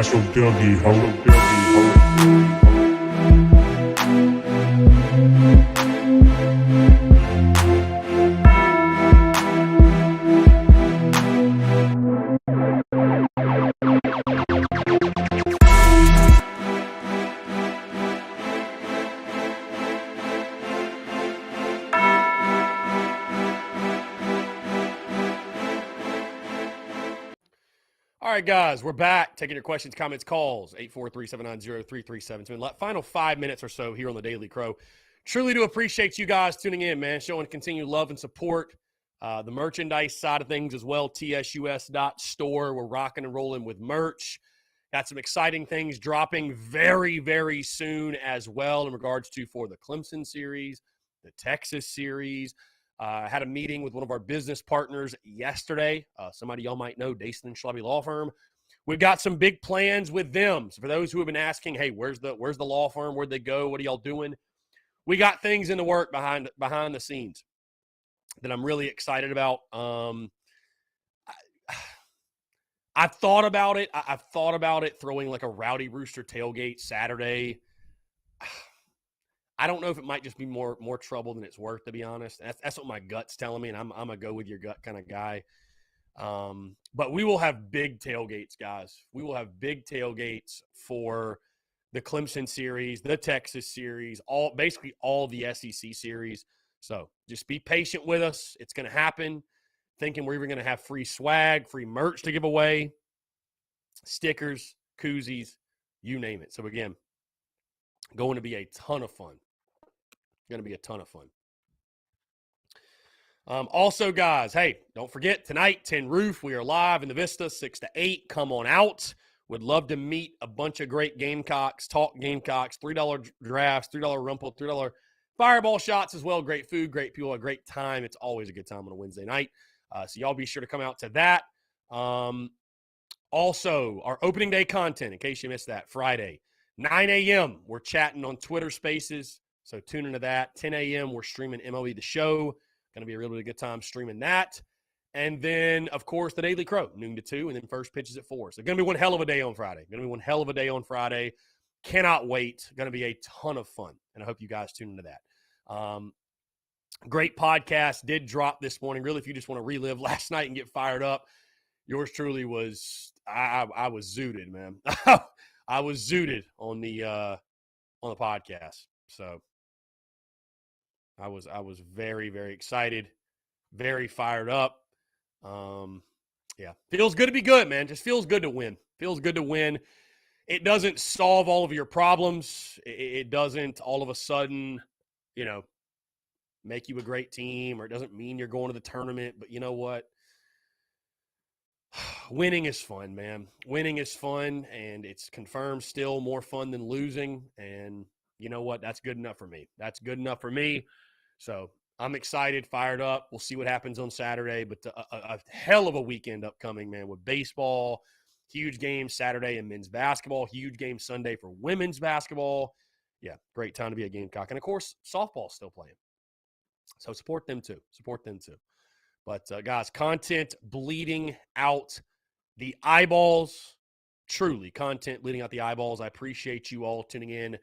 That's your Dougie, ho. All right, guys, we're back. Taking your questions, comments, calls, 843-790-3372. Final 5 minutes or so here on the Daily Crow. Truly do appreciate you guys tuning in, man, showing continued love and support. The merchandise side of things as well, tsus.store. We're rocking and rolling with merch. Got some exciting things dropping very, very soon as well in regards to for the Clemson series, the Texas series. Had a meeting with one of our business partners yesterday. Somebody y'all might know, Dason and Schlubby Law Firm. We've got some big plans with them. So for those who have been asking, hey, where's the law firm? Where'd they go? What are y'all doing? We got things in the work behind the scenes that I'm really excited about. I've thought about it. I've thought about it throwing like a Rowdy Rooster tailgate Saturday. I don't know if it might just be more trouble than it's worth, to be honest. That's what my gut's telling me, and I'm a go with your gut kind of guy. But we will have big tailgates, guys. We will have big tailgates for the Clemson series, the Texas series, basically all the SEC series. So just be patient with us. It's going to happen. Thinking we're even going to have free swag, free merch to give away, stickers, koozies, you name it. So again, going to be a ton of fun. Going to be a ton of fun. Also, guys, hey, don't forget tonight, Tin Roof. We are live in the Vista, 6 to 8. Come on out. Would love to meet a bunch of great Gamecocks, talk Gamecocks, $3 drafts, $3 rumple, $3 fireball shots as well. Great food, great people, a great time. It's always a good time on a Wednesday night. So y'all be sure to come out to that. Also, our opening day content, in case you missed that, Friday, 9 a.m. We're chatting on Twitter Spaces. So tune into that. 10 a.m. We're streaming MLE The Show. Going to be a really good time streaming that. And then, of course, the Daily Crow, noon to 2, and then first pitches at 4. So going to be one hell of a day on Friday. Cannot wait. Going to be a ton of fun. And I hope you guys tune into that. Great podcast did drop this morning. Really, if you just want to relive last night and get fired up, yours truly was, I was zooted, man. I was zooted on the podcast. So I was very, very excited, very fired up. Yeah, feels good to be good, man. Just feels good to win. Feels good to win. It doesn't solve all of your problems. It doesn't all of a sudden, make you a great team, or it doesn't mean you're going to the tournament. But you know what? Winning is fun, man. Winning is fun, and it's confirmed still more fun than losing. And you know what? That's good enough for me. That's good enough for me. So I'm excited, fired up. We'll see what happens on Saturday. But a hell of a weekend upcoming, man, with baseball. Huge game Saturday in men's basketball. Huge game Sunday for women's basketball. Yeah, great time to be a Gamecock. And, of course, softball's still playing. So support them too. But, guys, content bleeding out the eyeballs. Truly, content bleeding out the eyeballs. I appreciate you all tuning in.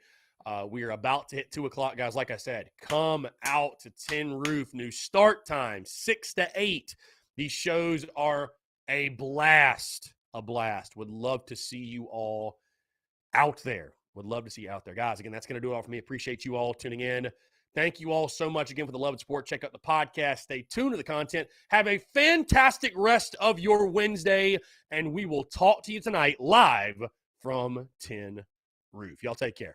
We are about to hit 2 o'clock, guys. Like I said, come out to Tin Roof. New start time, 6 to 8. These shows are a blast. Would love to see you all out there. Guys, again, that's going to do it all for me. Appreciate you all tuning in. Thank you all so much again for the love and support. Check out the podcast. Stay tuned to the content. Have a fantastic rest of your Wednesday, and we will talk to you tonight live from Tin Roof. Y'all take care.